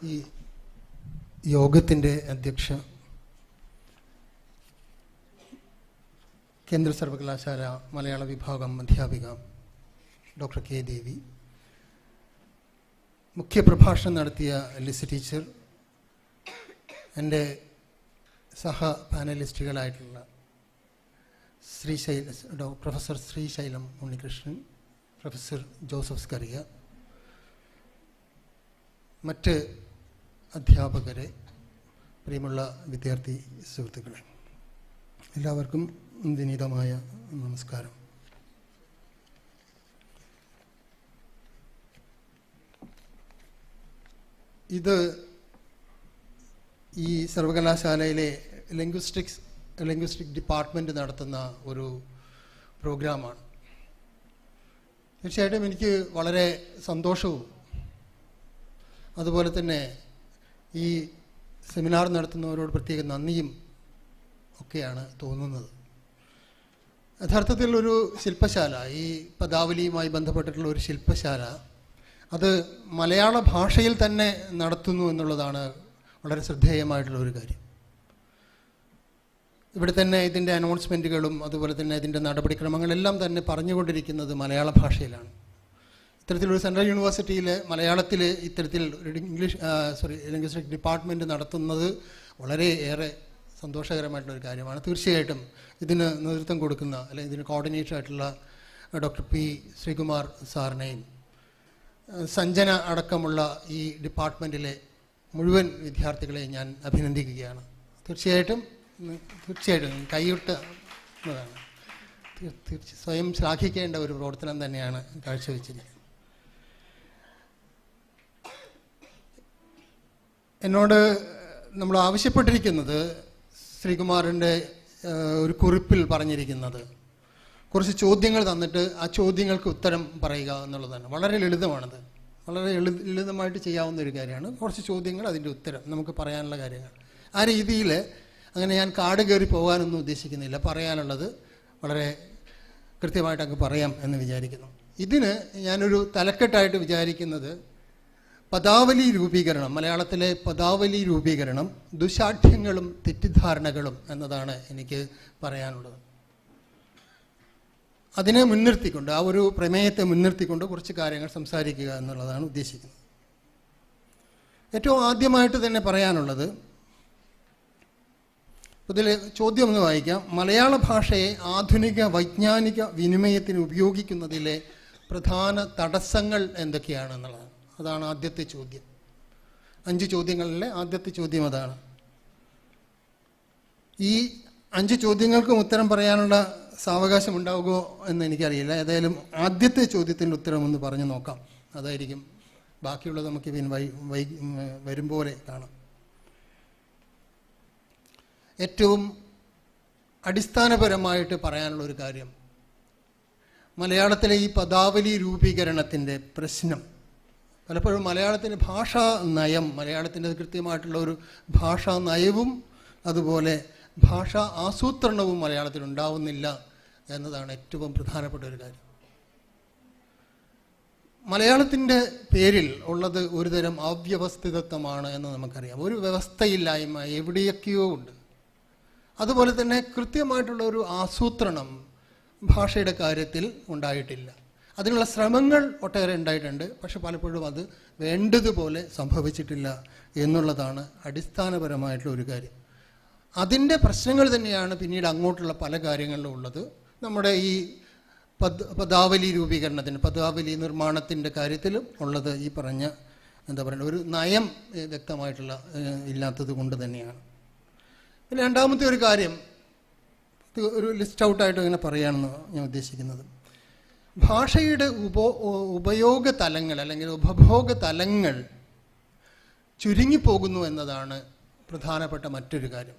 ഈ യോഗത്തിൻ്റെ അധ്യക്ഷ, കേന്ദ്ര സർവകലാശാല മലയാള വിഭാഗം അധ്യാപിക ഡോക്ടർ കെ ദേവി, മുഖ്യപ്രഭാഷണം നടത്തിയ ലിസി ടീച്ചർ, എൻ്റെ സഹ പാനലിസ്റ്റുകളായിട്ടുള്ള പ്രൊഫസർ ശ്രീശൈലം ഉണ്ണികൃഷ്ണൻ, പ്രൊഫസർ ജോസഫ് സ്കറിയ, മറ്റ് അധ്യാപകരെ, പ്രിയമുള്ള വിദ്യാർത്ഥി സുഹൃത്തുക്കളെ, എല്ലാവർക്കും വിനീതമായ നമസ്കാരം. ഇത് ഈ സർവകലാശാലയിലെ ലിംഗ്വിസ്റ്റിക് ഡിപ്പാർട്ട്മെൻറ്റ് നടത്തുന്ന ഒരു പ്രോഗ്രാമാണ്. തീർച്ചയായിട്ടും എനിക്ക് വളരെ സന്തോഷവും അതുപോലെ തന്നെ ഈ സെമിനാർ നടത്തുന്നവരോട് പ്രത്യേക നന്ദിയും ഒക്കെയാണ് തോന്നുന്നത്. യഥാർത്ഥത്തിൽ ഒരു ശില്പശാല, ഈ പദാവലിയുമായി ബന്ധപ്പെട്ടിട്ടുള്ള ഒരു ശില്പശാല, അത് മലയാള ഭാഷയിൽ തന്നെ നടത്തുന്നു എന്നുള്ളതാണ് വളരെ ശ്രദ്ധേയമായിട്ടുള്ള ഒരു കാര്യം. ഇവിടെ തന്നെ ഇതിൻ്റെ അനൗൺസ്മെൻറ്റുകളും അതുപോലെ തന്നെ ഇതിൻ്റെ നടപടിക്രമങ്ങളെല്ലാം തന്നെ പറഞ്ഞുകൊണ്ടിരിക്കുന്നത് മലയാള ഭാഷയിലാണ്. ഇത്തരത്തിലൊരു സെൻട്രൽ യൂണിവേഴ്സിറ്റിയിൽ മലയാളത്തിൽ ഇത്തരത്തിൽ ലിംഗ്വിസ്റ്റിക് ഡിപ്പാർട്ട്മെൻറ്റ് നടത്തുന്നത് വളരെയേറെ സന്തോഷകരമായിട്ടുള്ളൊരു കാര്യമാണ്. തീർച്ചയായിട്ടും ഇതിന് നേതൃത്വം കൊടുക്കുന്ന അല്ലെങ്കിൽ ഇതിന് കോർഡിനേറ്റർ ആയിട്ടുള്ള ഡോക്ടർ പി ശ്രീകുമാർ സാറിനെയും സഞ്ജന അടക്കമുള്ള ഈ ഡിപ്പാർട്ട്മെൻറ്റിലെ മുഴുവൻ വിദ്യാർത്ഥികളെയും ഞാൻ അഭിനന്ദിക്കുകയാണ്. തീർച്ചയായിട്ടും കൈവിട്ടതാണ്, സ്വയം ശ്ലാഘിക്കേണ്ട ഒരു പ്രവർത്തനം തന്നെയാണ് കാഴ്ചവെച്ചിരിക്കുന്നത്. എന്നോട് നമ്മൾ ആവശ്യപ്പെട്ടിരിക്കുന്നത്, ശ്രീകുമാറിൻ്റെ ഒരു കുറിപ്പിൽ പറഞ്ഞിരിക്കുന്നത്, കുറച്ച് ചോദ്യങ്ങൾ തന്നിട്ട് ആ ചോദ്യങ്ങൾക്ക് ഉത്തരം പറയുക എന്നുള്ളതാണ്. വളരെ ലളിതമാണത്, വളരെ ലളിതമായിട്ട് ചെയ്യാവുന്ന ഒരു കാര്യമാണ്. കുറച്ച് ചോദ്യങ്ങൾ, അതിൻ്റെ ഉത്തരം, നമുക്ക് പറയാനുള്ള കാര്യങ്ങൾ. ആ രീതിയിൽ അങ്ങനെ ഞാൻ കാട് കയറി പോകാനൊന്നും ഉദ്ദേശിക്കുന്നില്ല. പറയാനുള്ളത് വളരെ കൃത്യമായിട്ട് അങ്ങ് പറയാം എന്ന് വിചാരിക്കുന്നു. ഇതിന് ഞാനൊരു തലക്കെട്ടായിട്ട് വിചാരിക്കുന്നത് പദാവലി രൂപീകരണം, മലയാളത്തിലെ പദാവലി രൂപീകരണം, ദുശാഠ്യങ്ങളും തെറ്റിദ്ധാരണകളും എന്നതാണ് എനിക്ക് പറയാനുള്ളത്. അതിനെ മുൻനിർത്തിക്കൊണ്ട്, ആ ഒരു പ്രമേയത്തെ മുൻനിർത്തിക്കൊണ്ട് കുറച്ച് കാര്യങ്ങൾ സംസാരിക്കുക എന്നുള്ളതാണ് ഉദ്ദേശിക്കുന്നത്. ഏറ്റവും ആദ്യമായിട്ട് തന്നെ പറയാനുള്ളത്, ഇതിൽ ചോദ്യം ഒന്ന് വായിക്കാം. മലയാള ഭാഷയെ ആധുനിക വൈജ്ഞാനിക വിനിമയത്തിന് ഉപയോഗിക്കുന്നതിലെ പ്രധാന തടസ്സങ്ങൾ എന്തൊക്കെയാണെന്നുള്ളതാണ്. അതാണ് ആദ്യത്തെ ചോദ്യം. 5 ചോദ്യങ്ങളിലെ ആദ്യത്തെ ചോദ്യം അതാണ്. ഈ 5 ചോദ്യങ്ങൾക്കും ഉത്തരം പറയാനുള്ള സാവകാശം ഉണ്ടാവുമോ എന്ന് എനിക്കറിയില്ല. ഏതായാലും ആദ്യത്തെ ചോദ്യത്തിൻ്റെ ഉത്തരം ഒന്ന് പറഞ്ഞു നോക്കാം. അതായിരിക്കും, ബാക്കിയുള്ളത് നമുക്ക് വരും പോലെ കാണാം. ഏറ്റവും അടിസ്ഥാനപരമായിട്ട് പറയാനുള്ളൊരു കാര്യം, മലയാളത്തിലെ ഈ പദാവലി രൂപീകരണത്തിൻ്റെ പ്രശ്നം, പലപ്പോഴും മലയാളത്തിൻ്റെ ഭാഷാ നയം, മലയാളത്തിൻ്റെ കൃത്യമായിട്ടുള്ള ഒരു ഭാഷാ നയവും അതുപോലെ ഭാഷാ ആസൂത്രണവും മലയാളത്തിൽ ഉണ്ടാവുന്നില്ല എന്നതാണ് ഏറ്റവും പ്രധാനപ്പെട്ട ഒരു കാര്യം. മലയാളത്തിൻ്റെ പേരിൽ ഉള്ളത് ഒരുതരം അവ്യവസ്ഥിതത്വമാണ് എന്ന് നമുക്കറിയാം. ഒരു വ്യവസ്ഥയില്ലായ്മ എവിടെയൊക്കെയോ ഉണ്ട്. അതുപോലെ തന്നെ കൃത്യമായിട്ടുള്ള ഒരു ആസൂത്രണം ഭാഷയുടെ കാര്യത്തിൽ ഉണ്ടായിട്ടില്ല. അതിനുള്ള ശ്രമങ്ങൾ ഒട്ടേറെ ഉണ്ടായിട്ടുണ്ട്, പക്ഷെ പലപ്പോഴും അത് വേണ്ടതുപോലെ സംഭവിച്ചിട്ടില്ല എന്നുള്ളതാണ് അടിസ്ഥാനപരമായിട്ടുള്ള ഒരു കാര്യം. അതിൻ്റെ പ്രശ്നങ്ങൾ തന്നെയാണ് പിന്നീട് അങ്ങോട്ടുള്ള പല കാര്യങ്ങളിലും ഉള്ളത്. നമ്മുടെ ഈ പദാവലി രൂപീകരണത്തിന്, പദാവലി നിർമ്മാണത്തിൻ്റെ കാര്യത്തിലും ഉള്ളത് ഈ പറഞ്ഞ ഒരു നയം വ്യക്തമായിട്ടുള്ള ഇല്ലാത്തത് കൊണ്ട് തന്നെയാണ്. പിന്നെ രണ്ടാമത്തെ ഒരു കാര്യം, ഒരു ലിസ്റ്റ് ഔട്ടായിട്ട് ഇങ്ങനെ പറയുകയാണെന്ന് ഞാൻ ഉദ്ദേശിക്കുന്നത്, ഭാഷയുടെ ഉപയോഗ തലങ്ങൾ അല്ലെങ്കിൽ ഉപഭോഗ തലങ്ങൾ ചുരുങ്ങിപ്പോകുന്നു എന്നതാണ് പ്രധാനപ്പെട്ട മറ്റൊരു കാര്യം.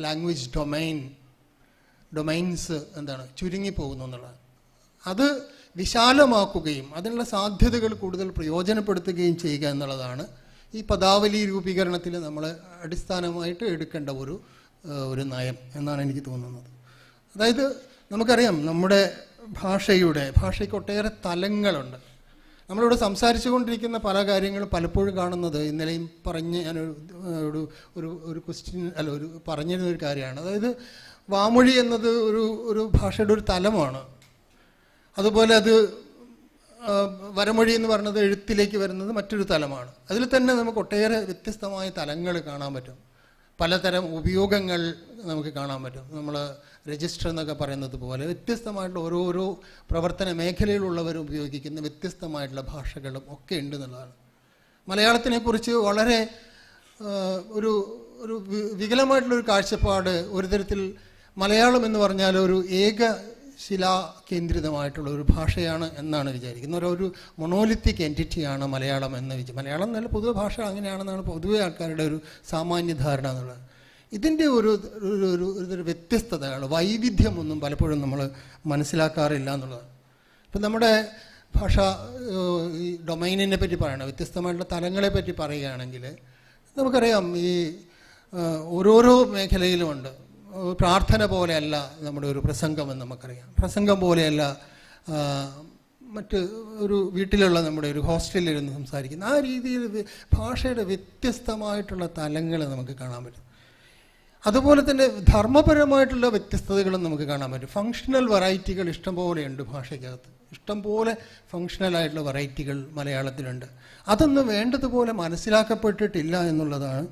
ലാംഗ്വേജ് ഡൊമൈൻസ് ചുരുങ്ങിപ്പോകുന്നു എന്നുള്ളത്. അത് വിശാലമാക്കുകയും അതിനുള്ള സാധ്യതകൾ കൂടുതൽ പ്രയോജനപ്പെടുത്തുകയും ചെയ്യുക എന്നുള്ളതാണ് ഈ പദാവലി രൂപീകരണത്തിൽ നമ്മൾ അടിസ്ഥാനമായിട്ട് എടുക്കേണ്ട ഒരു നയം എന്നാണ് എനിക്ക് തോന്നുന്നത്. അതായത് നമുക്കറിയാം, നമ്മുടെ ഭാഷയ്ക്ക് ഒട്ടേറെ തലങ്ങളുണ്ട്. നമ്മളിവിടെ സംസാരിച്ചു കൊണ്ടിരിക്കുന്ന പല കാര്യങ്ങളും പലപ്പോഴും കാണുന്നത്, ഇന്നലെയും പറഞ്ഞ് ഞാനൊരു ഒരു ക്വസ്റ്റ്യൻ ഒരു പറഞ്ഞിരുന്നൊരു കാര്യമാണ്. അതായത് വാമൊഴി എന്നത് ഒരു ഭാഷയുടെ ഒരു തലമാണ്. അതുപോലെ അത് വരമൊഴി എന്ന് പറയുന്നത് എഴുത്തിലേക്ക് വരുന്നത് മറ്റൊരു തലമാണ്. അതിൽ തന്നെ നമുക്ക് ഒട്ടേറെ വ്യത്യസ്തമായ തലങ്ങൾ കാണാൻ പറ്റും. പലതരം ഉപയോഗങ്ങൾ നമുക്ക് കാണാൻ പറ്റും. നമ്മൾ രജിസ്റ്റർ എന്നൊക്കെ പറയുന്നത് പോലെ വ്യത്യസ്തമായിട്ടുള്ള ഓരോരോ പ്രവർത്തന മേഖലയിലുള്ളവർ ഉപയോഗിക്കുന്ന വ്യത്യസ്തമായിട്ടുള്ള ഭാഷകളും ഒക്കെ ഉണ്ട് എന്നുള്ളതാണ്. മലയാളത്തിനെക്കുറിച്ച് വളരെ ഒരു വികലമായിട്ടുള്ളൊരു കാഴ്ചപ്പാട്, ഒരു തരത്തിൽ മലയാളം എന്ന് പറഞ്ഞാൽ ഒരു ശിലാ കേന്ദ്രിതമായിട്ടുള്ള ഒരു ഭാഷയാണ് എന്നാണ് വിചാരിക്കുന്നത്. ഒരു മൊണോലിത്തിക് എൻറ്റിറ്റിയാണ് മലയാളം എന്ന് മലയാളം നല്ല പൊതുവെ ഭാഷ അങ്ങനെയാണെന്നാണ് പൊതുവെ ആൾക്കാരുടെ ഒരു സാമാന്യ ധാരണ എന്നുള്ളത്. ഇതിൻ്റെ ഒരു വ്യത്യസ്തതയാണ്, വൈവിധ്യമൊന്നും പലപ്പോഴും നമ്മൾ മനസ്സിലാക്കാറില്ല എന്നുള്ളതാണ്. ഇപ്പം നമ്മുടെ ഭാഷ ഈ ഡൊമൈനിനെ പറ്റി പറയണം, വ്യത്യസ്തമായിട്ടുള്ള തലങ്ങളെ പറ്റി പറയുകയാണെങ്കിൽ നമുക്കറിയാം ഈ ഓരോരോ മേഖലയിലുമുണ്ട്. പ്രാർത്ഥന പോലെയല്ല നമ്മുടെ ഒരു പ്രസംഗം എന്ന് നമുക്കറിയാം. പ്രസംഗം പോലെയല്ല മറ്റ് ഒരു വീട്ടിലുള്ള നമ്മുടെ ഒരു ഹോസ്റ്റലിലിരുന്ന് സംസാരിക്കുന്ന ആ രീതിയിൽ ഭാഷയുടെ വ്യത്യസ്തമായിട്ടുള്ള തലങ്ങൾ നമുക്ക് കാണാൻ പറ്റും. അതുപോലെ തന്നെ ധർമ്മപരമായിട്ടുള്ള വ്യത്യസ്തതകളും നമുക്ക് കാണാൻ പറ്റും. ഫങ്ഷണൽ വെറൈറ്റികൾ ഇഷ്ടംപോലെയുണ്ട് ഭാഷയ്ക്കകത്ത്. ഇഷ്ടംപോലെ ഫങ്ഷണലായിട്ടുള്ള വെറൈറ്റികൾ മലയാളത്തിലുണ്ട്. അതൊന്നും വേണ്ടതുപോലെ മനസ്സിലാക്കപ്പെട്ടിട്ടില്ല എന്നുള്ളതാണ്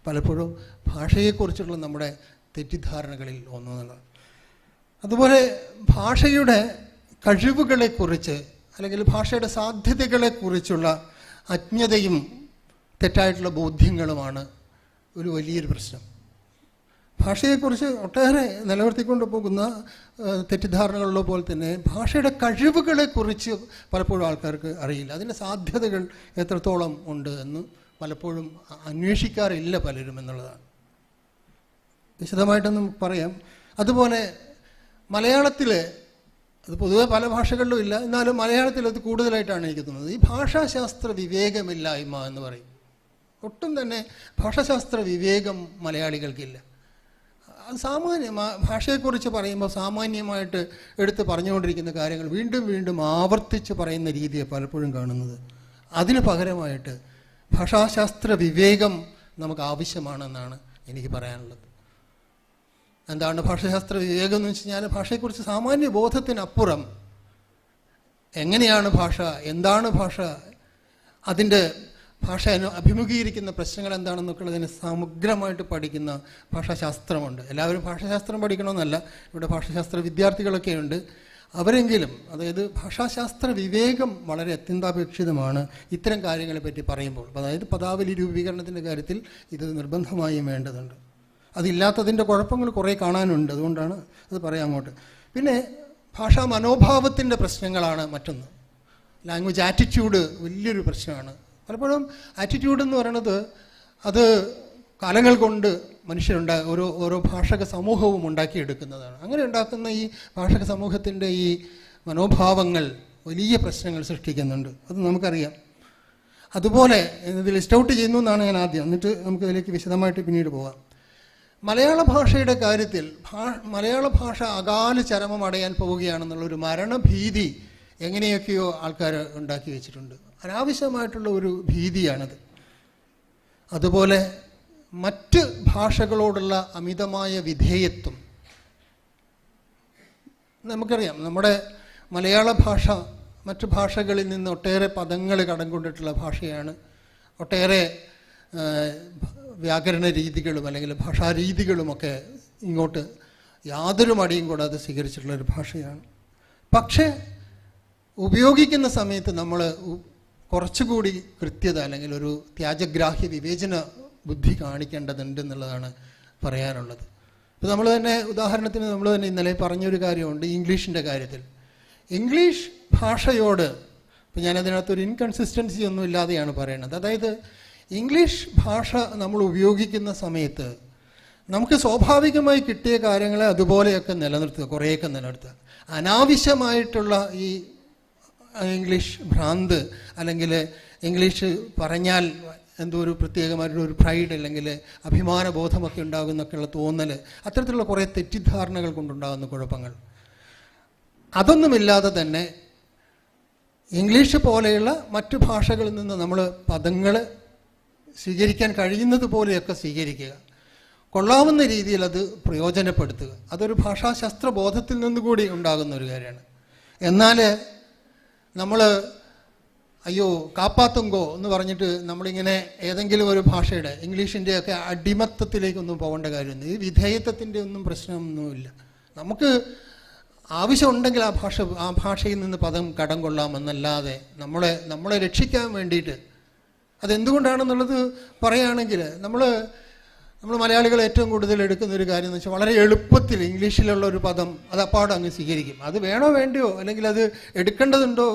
പലപ്പോഴും ഭാഷയെക്കുറിച്ചുള്ള നമ്മുടെ തെറ്റിദ്ധാരണകളിൽ ഒന്നെന്നുള്ളത്. അതുപോലെ ഭാഷയുടെ കഴിവുകളെക്കുറിച്ച് അല്ലെങ്കിൽ ഭാഷയുടെ സാധ്യതകളെക്കുറിച്ചുള്ള അജ്ഞതയും തെറ്റായിട്ടുള്ള ബോധ്യങ്ങളുമാണ് ഒരു വലിയൊരു പ്രശ്നം. ഭാഷയെക്കുറിച്ച് ഒട്ടേറെ നിലനിർത്തിക്കൊണ്ട് പോകുന്ന തെറ്റിദ്ധാരണകളുള്ള പോലെ തന്നെ ഭാഷയുടെ കഴിവുകളെക്കുറിച്ച് പലപ്പോഴും ആൾക്കാർക്ക് അറിയില്ല. അതിൻ്റെ സാധ്യതകൾ എത്രത്തോളം ഉണ്ട് എന്ന് പലപ്പോഴും അന്വേഷിക്കാറില്ല പലരും എന്നുള്ളതാണ്. വിശദമായിട്ടൊന്നും പറയാം. അതുപോലെ മലയാളത്തിൽ അത് പൊതുവെ പല ഭാഷകളിലും ഇല്ല, എന്നാലും മലയാളത്തിൽ അത് കൂടുതലായിട്ടാണ് എനിക്ക് തോന്നുന്നത്. ഈ ഭാഷാശാസ്ത്ര വിവേകമില്ലായ്മ എന്ന് പറയും. ഒട്ടും തന്നെ ഭാഷാശാസ്ത്ര വിവേകം മലയാളികൾക്കില്ല. അത് ഭാഷയെക്കുറിച്ച് പറയുമ്പോൾ സാമാന്യമായിട്ട് എടുത്ത് പറഞ്ഞുകൊണ്ടിരിക്കുന്ന കാര്യങ്ങൾ വീണ്ടും വീണ്ടും ആവർത്തിച്ച് പറയുന്ന രീതിയെ പലപ്പോഴും കാണുന്നത്. അതിന് പകരമായിട്ട് ഭാഷാശാസ്ത്ര വിവേകം നമുക്ക് ആവശ്യമാണെന്നാണ് എനിക്ക് പറയാനുള്ളത്. എന്താണ് ഭാഷാശാസ്ത്ര വിവേകം എന്ന് വെച്ച് കഴിഞ്ഞാൽ ഭാഷയെക്കുറിച്ച് സാമാന്യ ബോധത്തിനപ്പുറം എങ്ങനെയാണ് ഭാഷ, എന്താണ് ഭാഷ, അതിൻ്റെ ഭാഷ അഭിമുഖീകരിക്കുന്ന പ്രശ്നങ്ങൾ എന്താണെന്നൊക്കെയുള്ളതിന് സമഗ്രമായിട്ട് പഠിക്കുന്ന ഭാഷാശാസ്ത്രമുണ്ട്. എല്ലാവരും ഭാഷാശാസ്ത്രം പഠിക്കണമെന്നല്ല, ഇവിടെ ഭാഷാശാസ്ത്ര വിദ്യാർത്ഥികളൊക്കെ ഉണ്ട്. അവരെങ്കിലും അതായത് ഭാഷാശാസ്ത്ര വിവേകം വളരെ അത്യന്താപേക്ഷിതമാണ് ഇത്തരം കാര്യങ്ങളെ പറ്റി പറയുമ്പോൾ. അതായത് പദാവലി രൂപീകരണത്തിൻ്റെ കാര്യത്തിൽ ഇത് നിർബന്ധമായും വേണ്ടതുണ്ട്. അതില്ലാത്തതിൻ്റെ കുഴപ്പങ്ങൾ കുറേ കാണാനുണ്ട്, അതുകൊണ്ടാണ് അത് പറയാം അങ്ങോട്ട്. പിന്നെ ഭാഷാ മനോഭാവത്തിൻ്റെ പ്രശ്നങ്ങളാണ് മറ്റൊന്ന്. ലാംഗ്വേജ് ആറ്റിറ്റ്യൂഡ് വലിയൊരു പ്രശ്നമാണ്. പലപ്പോഴും ആറ്റിറ്റ്യൂഡ് എന്ന് പറയുന്നത് അത് കാലങ്ങൾ കൊണ്ട് ഓരോ ഭാഷക സമൂഹവും ഉണ്ടാക്കിയെടുക്കുന്നതാണ്. അങ്ങനെ ഉണ്ടാക്കുന്ന ഈ ഭാഷക സമൂഹത്തിൻ്റെ ഈ മനോഭാവങ്ങൾ വലിയ പ്രശ്നങ്ങൾ സൃഷ്ടിക്കുന്നുണ്ട്, അത് നമുക്കറിയാം. അതുപോലെ ഇത് ലിസ്റ്റ് ഔട്ട് ചെയ്യുന്നു എന്നാണ് ഞാൻ ആദ്യം, എന്നിട്ട് നമുക്കതിലേക്ക് വിശദമായിട്ട് പിന്നീട് പോകാം. മലയാള ഭാഷയുടെ കാര്യത്തിൽ മലയാള ഭാഷ അകാല ചരമം അടയാൻ പോവുകയാണെന്നുള്ളൊരു മരണഭീതി എങ്ങനെയൊക്കെയോ ആൾക്കാർ ഉണ്ടാക്കി വെച്ചിട്ടുണ്ട്. അനാവശ്യമായിട്ടുള്ള ഒരു ഭീതിയാണത്. അതുപോലെ മറ്റ് ഭാഷകളോടുള്ള അമിതമായ വിധേയത്വം. നമുക്കറിയാം നമ്മുടെ മലയാള ഭാഷ മറ്റ് ഭാഷകളിൽ നിന്ന് ഒട്ടേറെ പദങ്ങൾ കടം കൊണ്ടിട്ടുള്ള ഭാഷയാണ്. ഒട്ടേറെ വ്യാകരണ രീതികളും അല്ലെങ്കിൽ ഭാഷാരീതികളുമൊക്കെ ഇങ്ങോട്ട് യാതൊരു മടിയും കൂടാതെ സ്വീകരിച്ചിട്ടുള്ളൊരു ഭാഷയാണ്. പക്ഷേ ഉപയോഗിക്കുന്ന സമയത്ത് നമ്മൾ കുറച്ചുകൂടി കൃത്യത അല്ലെങ്കിൽ ഒരു ത്യാജഗ്രാഹ്യ വിവേചന ബുദ്ധി കാണിക്കേണ്ടതുണ്ട് എന്നുള്ളതാണ് പറയാനുള്ളത്. ഇപ്പോൾ നമ്മൾ തന്നെ ഉദാഹരണത്തിന് നമ്മൾ തന്നെ ഇന്നലെ പറഞ്ഞൊരു കാര്യമുണ്ട് ഇംഗ്ലീഷിൻ്റെ കാര്യത്തിൽ. ഇംഗ്ലീഷ് ഭാഷയോട് ഇപ്പോൾ ഞാനതിനകത്തൊരു ഇൻകൺസിസ്റ്റൻസി ഒന്നും ഇല്ലാതെയാണ് പറയുന്നത്. അതായത് ഇംഗ്ലീഷ് ഭാഷ നമ്മൾ ഉപയോഗിക്കുന്ന സമയത്ത് നമുക്ക് സ്വാഭാവികമായി കിട്ടിയ കാര്യങ്ങളെ അതുപോലെയൊക്കെ നിലനിർത്തുക, കുറേയൊക്കെ നിലനിർത്തുക. അനാവശ്യമായിട്ടുള്ള ഈ ഇംഗ്ലീഷ് ഭ്രാന്ത് അല്ലെങ്കിൽ ഇംഗ്ലീഷ് പറഞ്ഞാൽ എന്തോ ഒരു പ്രത്യേകമായിട്ടുള്ള ഒരു പ്രൈഡ് അല്ലെങ്കിൽ അഭിമാനബോധമൊക്കെ ഉണ്ടാകുന്നൊക്കെയുള്ള തോന്നൽ, അത്തരത്തിലുള്ള കുറേ തെറ്റിദ്ധാരണകൾ കൊണ്ടുണ്ടാകുന്ന കുഴപ്പങ്ങൾ, അതൊന്നുമില്ലാതെ തന്നെ ഇംഗ്ലീഷ് പോലെയുള്ള മറ്റു ഭാഷകളിൽ നിന്ന് നമ്മൾ പദങ്ങൾ സ്വീകരിക്കാൻ കഴിയുന്നത് പോലെയൊക്കെ സ്വീകരിക്കുക, കൊള്ളാവുന്ന രീതിയിൽ അത് പ്രയോജനപ്പെടുത്തുക. അതൊരു ഭാഷാശാസ്ത്ര ബോധത്തിൽ നിന്നുകൂടി ഉണ്ടാകുന്ന ഒരു കാര്യമാണ്. എന്നാൽ നമ്മൾ അയ്യോ കാപ്പാത്തുങ്കോ എന്ന് പറഞ്ഞിട്ട് നമ്മളിങ്ങനെ ഏതെങ്കിലും ഒരു ഭാഷയുടെ ഇംഗ്ലീഷിൻ്റെയൊക്കെ അടിമത്തത്തിലേക്കൊന്നും പോകേണ്ട കാര്യമൊന്നും, ഈ വിധേയത്വത്തിൻ്റെ ഒന്നും പ്രശ്നമൊന്നുമില്ല. നമുക്ക് ആവശ്യമുണ്ടെങ്കിൽ ആ ഭാഷയിൽ നിന്ന് പദം കടം കൊള്ളാമെന്നല്ലാതെ നമ്മളെ രക്ഷിക്കാൻ വേണ്ടിയിട്ട് അതെന്തുകൊണ്ടാണെന്നുള്ളത് പറയുകയാണെങ്കിൽ നമ്മൾ മലയാളികൾ ഏറ്റവും കൂടുതൽ എടുക്കുന്ന ഒരു കാര്യം എന്ന് വെച്ചാൽ വളരെ എളുപ്പത്തിൽ ഇംഗ്ലീഷിലുള്ള ഒരു പദം അത് അപ്പാടെ അങ്ങ് സ്വീകരിക്കും. അത് വേണോ വേണ്ടയോ അല്ലെങ്കിൽ അത് എടുക്കേണ്ടതുണ്ടോ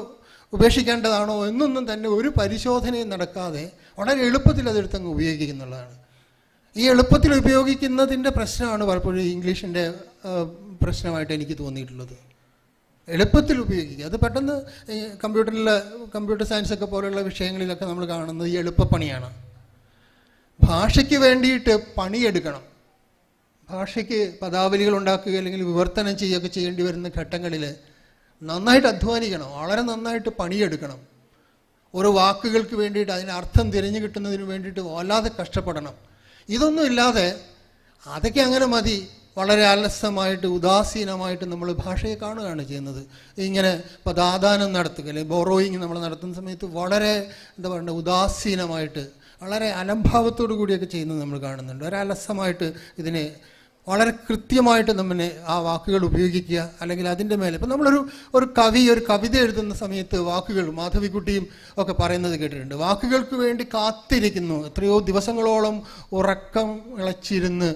ഉപേക്ഷിക്കേണ്ടതാണോ എന്നൊന്നും തന്നെ ഒരു പരിശോധനയും നടക്കാതെ വളരെ എളുപ്പത്തിൽ അതെടുത്തങ്ങ് ഉപയോഗിക്കുന്നുള്ളതാണ്. ഈ എളുപ്പത്തിൽ ഉപയോഗിക്കുന്നതിൻ്റെ പ്രശ്നമാണ് പലപ്പോഴും ഇംഗ്ലീഷിൻ്റെ പ്രശ്നമായിട്ട് എനിക്ക് തോന്നിയിട്ടുള്ളത്. എളുപ്പത്തിൽ ഉപയോഗിക്കുക, അത് പെട്ടെന്ന് കമ്പ്യൂട്ടർ സയൻസൊക്കെ പോലെയുള്ള വിഷയങ്ങളിലൊക്കെ നമ്മൾ കാണുന്നത് ഈ എളുപ്പപ്പണിയാണ്. ഭാഷയ്ക്ക് വേണ്ടിയിട്ട് പണിയെടുക്കണം, ഭാഷയ്ക്ക് പദാവലികൾ ഉണ്ടാക്കുക അല്ലെങ്കിൽ വിവർത്തനം ചെയ്യുകയൊക്കെ ചെയ്യേണ്ടി വരുന്ന ഘട്ടങ്ങളിൽ നന്നായിട്ട് അധ്വാനിക്കണം, വളരെ നന്നായിട്ട് പണിയെടുക്കണം. ഓരോ വാക്കുകൾക്ക് വേണ്ടിയിട്ട് അതിന് അർത്ഥം തിരഞ്ഞു കിട്ടുന്നതിന് വേണ്ടിയിട്ട് വല്ലാതെ കഷ്ടപ്പെടണം. ഇതൊന്നും ഇല്ലാതെ അതൊക്കെ അങ്ങനെ മതി, വളരെ അലസമായിട്ട് ഉദാസീനമായിട്ട് നമ്മൾ ഭാഷയെ കാണുകയാണ് ചെയ്യുന്നത്. ഇങ്ങനെ പദാദാനം നടത്തുക അല്ലെങ്കിൽ ബോറോയിങ് നമ്മൾ നടത്തുന്ന സമയത്ത് വളരെ എന്താ പറയുക ഉദാസീനമായിട്ട് വളരെ അലംഭാവത്തോടു കൂടിയൊക്കെ ചെയ്യുന്നത് നമ്മൾ കാണുന്നുണ്ട്. ഒരു അലസമായിട്ട് ഇതിനെ വളരെ കൃത്യമായിട്ട് നമ്മെ ആ വാക്കുകൾ ഉപയോഗിക്കുക അല്ലെങ്കിൽ അതിൻ്റെ മേലെ ഇപ്പം ഒരു കവിത എഴുതുന്ന സമയത്ത് വാക്കുകൾ മാധവിക്കുട്ടിയും ഒക്കെ പറയുന്നത് കേട്ടിട്ടുണ്ട്. വാക്കുകൾക്ക് വേണ്ടി കാത്തിരിക്കുന്നു, എത്രയോ ദിവസങ്ങളോളം ഉറക്കം ഇളച്ചിരുന്ന്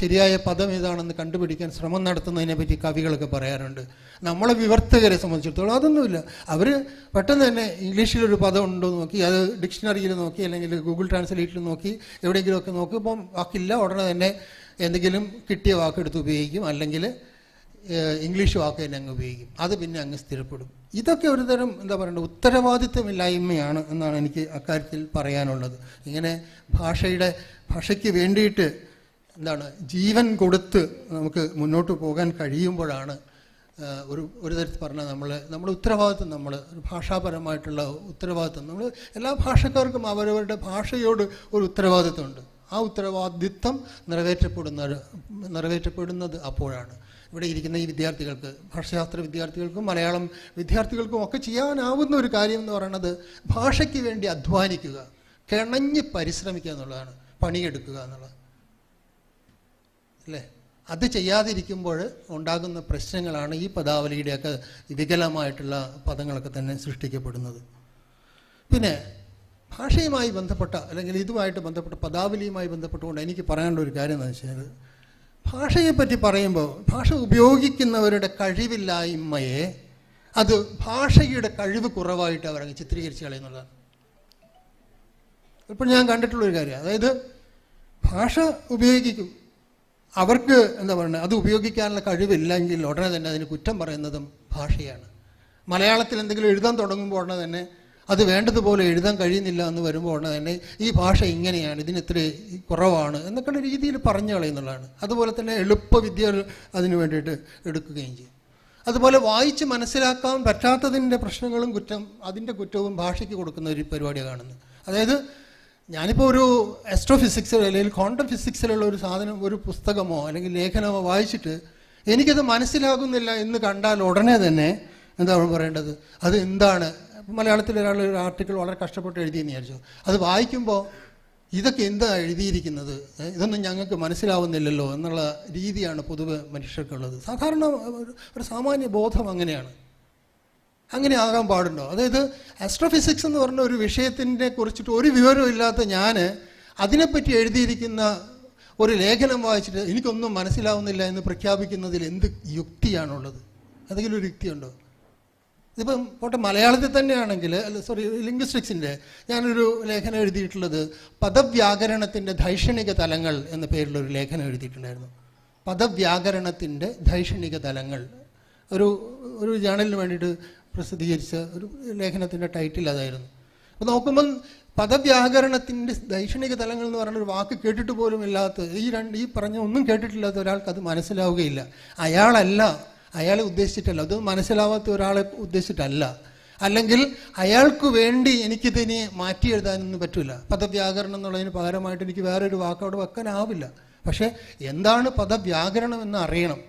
ശരിയായ പദം ഏതാണെന്ന് കണ്ടുപിടിക്കാൻ ശ്രമം നടത്തുന്നതിനെ പറ്റി കവികളൊക്കെ പറയാറുണ്ട്. നമ്മളെ വിവർത്തകരെ സംബന്ധിച്ചിടത്തോളം അതൊന്നുമില്ല. അവർ പെട്ടെന്ന് തന്നെ ഇംഗ്ലീഷിലൊരു പദം ഉണ്ടോ നോക്കി അത് ഡിക്ഷണറിയിൽ നോക്കി അല്ലെങ്കിൽ ഗൂഗിൾ ട്രാൻസ്ലേറ്റിൽ നോക്കി എവിടെയെങ്കിലുമൊക്കെ നോക്കി ഇപ്പം വാക്കില്ല ഉടനെ തന്നെ എന്തെങ്കിലും കിട്ടിയ വാക്കെടുത്ത് ഉപയോഗിക്കും, അല്ലെങ്കിൽ ഇംഗ്ലീഷ് വാക്ക് തന്നെ അങ്ങ് ഉപയോഗിക്കും, അത് പിന്നെ അങ്ങ് സ്ഥിരപ്പെടും. ഇതൊക്കെ ഒരു തരം എന്താ പറയുക ഉത്തരവാദിത്വമില്ലായ്മയാണ് എന്നാണ് എനിക്ക് അക്കാര്യത്തിൽ പറയാനുള്ളത്. ഇങ്ങനെ ഭാഷയ്ക്ക് വേണ്ടിയിട്ട് ജീവൻ കൊടുത്ത് നമുക്ക് മുന്നോട്ട് പോകാൻ കഴിയുമ്പോഴാണ് ഒരു തരത്തിൽ പറഞ്ഞാൽ നമ്മൾ ഉത്തരവാദിത്വം ഒരു ഭാഷാപരമായിട്ടുള്ള ഉത്തരവാദിത്വം എല്ലാ ഭാഷക്കാർക്കും അവരവരുടെ ഭാഷയോട് ഒരു ഉത്തരവാദിത്വമുണ്ട്. ആ ഉത്തരവാദിത്വം നിറവേറ്റപ്പെടുന്നത് അപ്പോഴാണ്. ഇവിടെ ഇരിക്കുന്ന ഈ വിദ്യാർത്ഥികൾക്ക്, ഭാഷാശാസ്ത്ര വിദ്യാർത്ഥികൾക്കും മലയാളം വിദ്യാർത്ഥികൾക്കും ഒക്കെ ചെയ്യാനാവുന്ന ഒരു കാര്യം എന്ന് പറയുന്നത് ഭാഷയ്ക്ക് വേണ്ടി അധ്വാനിക്കുക, കിണഞ്ഞ് പരിശ്രമിക്കുക എന്നുള്ളതാണ്, പണിയെടുക്കുക എന്നുള്ളത് അല്ലേ. അത് ചെയ്യാതിരിക്കുമ്പോൾ ഉണ്ടാകുന്ന പ്രശ്നങ്ങളാണ് ഈ പദാവലിയുടെയൊക്കെ വികലമായിട്ടുള്ള പദങ്ങളൊക്കെ തന്നെ സൃഷ്ടിക്കപ്പെടുന്നത്. പിന്നെ ഭാഷയുമായി ബന്ധപ്പെട്ട അല്ലെങ്കിൽ ഇതുമായിട്ട് ബന്ധപ്പെട്ട പദാവലിയുമായി ബന്ധപ്പെട്ടുകൊണ്ട് എനിക്ക് പറയാനുള്ള ഒരു കാര്യം എന്ന് വെച്ചാൽ, ഭാഷയെപ്പറ്റി പറയുമ്പോൾ ഭാഷ ഉപയോഗിക്കുന്നവരുടെ കഴിവില്ലായ്മയെ അത് ഭാഷയുടെ കഴിവ് കുറവായിട്ട് അവരങ്ങ് ചിത്രീകരിച്ച് കളയുന്നുള്ളതാണ്. ഇപ്പോൾ ഞാൻ കണ്ടിട്ടുള്ളൊരു കാര്യം, അതായത് ഭാഷ ഉപയോഗിക്കും, അവർക്ക് എന്താ പറയുക അത് ഉപയോഗിക്കാനുള്ള കഴിവില്ലെങ്കിൽ ഉടനെ തന്നെ അതിന് കുറ്റം പറയുന്നതും ഭാഷയാണ്. മലയാളത്തിൽ എന്തെങ്കിലും എഴുതാൻ തുടങ്ങുമ്പോൾ ഉടനെ തന്നെ അത് വേണ്ടതുപോലെ എഴുതാൻ കഴിയുന്നില്ല എന്ന് വരുമ്പോൾ ഉടനെ തന്നെ ഈ ഭാഷ ഇങ്ങനെയാണ്, ഇതിന് ഇത്ര കുറവാണ് എന്നൊക്കെയുള്ള രീതിയിൽ പറഞ്ഞു കളയുന്നുള്ളതാണ്. അതുപോലെ തന്നെ എളുപ്പവിദ്യകൾ അതിന് വേണ്ടിയിട്ട് എടുക്കുകയും ചെയ്യും. അതുപോലെ വായിച്ച് മനസ്സിലാക്കാൻ പറ്റാത്തതിൻ്റെ പ്രശ്നങ്ങളും അതിൻ്റെ കുറ്റവും ഭാഷയ്ക്ക് കൊടുക്കുന്ന ഒരു പരിപാടിയാണ് കാണുന്നത്. അതായത് ഞാനിപ്പോൾ ഒരു ആസ്ട്രോഫിസിക്സ് അല്ലെങ്കിൽ ക്വാണ്ടം ഫിസിക്സിലുള്ള ഒരു സാധനം, ഒരു പുസ്തകമോ അല്ലെങ്കിൽ ലേഖനമോ വായിച്ചിട്ട് എനിക്കത് മനസ്സിലാകുന്നില്ല എന്ന് കണ്ടാൽ ഉടനെ തന്നെ എന്താണ് പറയേണ്ടത്, അത് എന്താണ്. മലയാളത്തിൽ ഒരു ആർട്ടിക്കിൾ വളരെ കഷ്ടപ്പെട്ട് എഴുതിയെന്ന് വിചാരിച്ചു, അത് വായിക്കുമ്പോൾ ഇതൊക്കെ എന്താ എഴുതിയിരിക്കുന്നത്, ഇതൊന്നും ഞങ്ങൾക്ക് മനസ്സിലാവുന്നില്ലല്ലോ എന്നുള്ള രീതിയാണ് പൊതുവെ മനുഷ്യർക്കുള്ളത്. സാധാരണ ഒരു സാമാന്യ ബോധം അങ്ങനെയാണ്. അങ്ങനെ ആകാൻ പാടുണ്ടോ? അതായത് ആസ്ട്രോഫിസിക്സ് എന്ന് പറഞ്ഞ ഒരു വിഷയത്തിനെ കുറിച്ചിട്ട് ഒരു വിവരവും ഇല്ലാത്ത ഞാൻ അതിനെപ്പറ്റി എഴുതിയിരിക്കുന്ന ഒരു ലേഖനം വായിച്ചിട്ട് എനിക്കൊന്നും മനസ്സിലാവുന്നില്ല എന്ന് പ്രഖ്യാപിക്കുന്നതിൽ എന്ത് യുക്തിയാണുള്ളത്? എന്തെങ്കിലും ഒരു യുക്തിയുണ്ടോ? ഇതിപ്പം പോട്ടെ, മലയാളത്തിൽ തന്നെയാണെങ്കിൽ ലിംഗ്വിസ്റ്റിക്സിൻ്റെ ഞാനൊരു ലേഖനം എഴുതിയിട്ടുള്ളത് പദവ്യാകരണത്തിൻ്റെ ധൈഷണിക തലങ്ങൾ എന്ന പേരിലൊരു ലേഖനം എഴുതിയിട്ടുണ്ടായിരുന്നു. പദവ്യാകരണത്തിൻ്റെ ധൈഷണിക തലങ്ങൾ ഒരു ജേണലിന് വേണ്ടിയിട്ട് പ്രസിദ്ധീകരിച്ച ഒരു ലേഖനത്തിൻ്റെ ടൈറ്റിൽ അതായിരുന്നു. അപ്പോൾ നോക്കുമ്പം പദവ്യാകരണത്തിൻ്റെ ദൈക്ഷണിക തലങ്ങൾ എന്ന് പറഞ്ഞൊരു വാക്ക് കേട്ടിട്ട് പോലും ഇല്ലാത്ത ഈ പറഞ്ഞ ഒന്നും കേട്ടിട്ടില്ലാത്ത ഒരാൾക്ക് അത് മനസ്സിലാവുകയില്ല. അയാളെ ഉദ്ദേശിച്ചിട്ടല്ല, അത് മനസ്സിലാവാത്ത ഒരാളെ ഉദ്ദേശിച്ചിട്ടല്ല. അല്ലെങ്കിൽ അയാൾക്ക് വേണ്ടി എനിക്കിതിനെ മാറ്റി എഴുതാനൊന്നും പറ്റില്ല. പദവ്യാകരണം എന്നുള്ളതിന് പകരമായിട്ട് എനിക്ക് വേറൊരു വാക്ക് അവിടെ വെക്കാനാവില്ല. പക്ഷേ എന്താണ് പദവ്യാകരണം എന്ന് അറിയണം.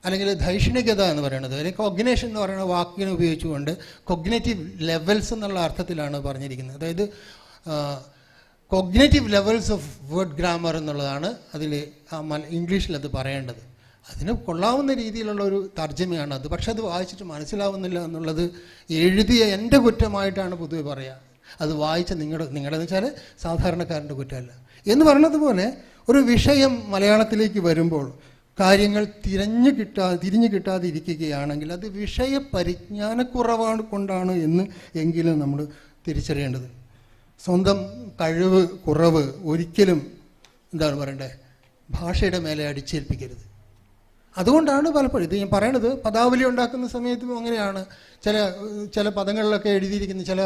അല്ലെങ്കിൽ ധൈഷണികത എന്ന് പറയുന്നത്, അല്ലെങ്കിൽ കൊഗ്നേഷൻ എന്ന് പറയുന്ന വാക്കിനെ ഉപയോഗിച്ചുകൊണ്ട് കൊഗ്നേറ്റീവ് ലെവൽസ് എന്നുള്ള അർത്ഥത്തിലാണ് പറഞ്ഞിരിക്കുന്നത്. അതായത് cognitive levels of word grammar എന്നുള്ളതാണ് അതിൽ ഇംഗ്ലീഷിൽ അത് പറയേണ്ടത്. അതിന് കൊള്ളാവുന്ന രീതിയിലുള്ള ഒരു തർജ്ജമയാണ് അത്. പക്ഷെ അത് വായിച്ചിട്ട് മനസ്സിലാവുന്നില്ല എന്നുള്ളത് എഴുതിയ എൻ്റെ കുറ്റമായിട്ടാണ് പൊതുവെ പറയുക. അത് വായിച്ച നിങ്ങളുടെ വെച്ചാൽ സാധാരണക്കാരൻ്റെ കുറ്റമല്ല. എന്ന് പറയുന്നത് പോലെ ഒരു വിഷയം മലയാളത്തിലേക്ക് വരുമ്പോൾ കാര്യങ്ങൾ തിരിഞ്ഞു കിട്ടാതിരിക്കുകയാണെങ്കിൽ അത് വിഷയ പരിജ്ഞാനക്കുറവാണ് കൊണ്ടാണ് എങ്കിലും നമ്മൾ തിരിച്ചറിയേണ്ടത്. സ്വന്തം കഴിവ് കുറവ് ഒരിക്കലും എന്താണ് പറയണ്ടേ, ഭാഷയുടെ മേലെ അടിച്ചേൽപ്പിക്കരുത്. അതുകൊണ്ടാണ് പലപ്പോഴും ഇത് ഞാൻ പറയണത്. പദാവലി ഉണ്ടാക്കുന്ന സമയത്തും അങ്ങനെയാണ്. ചില പദങ്ങളിലൊക്കെ എഴുതിയിരിക്കുന്ന ചില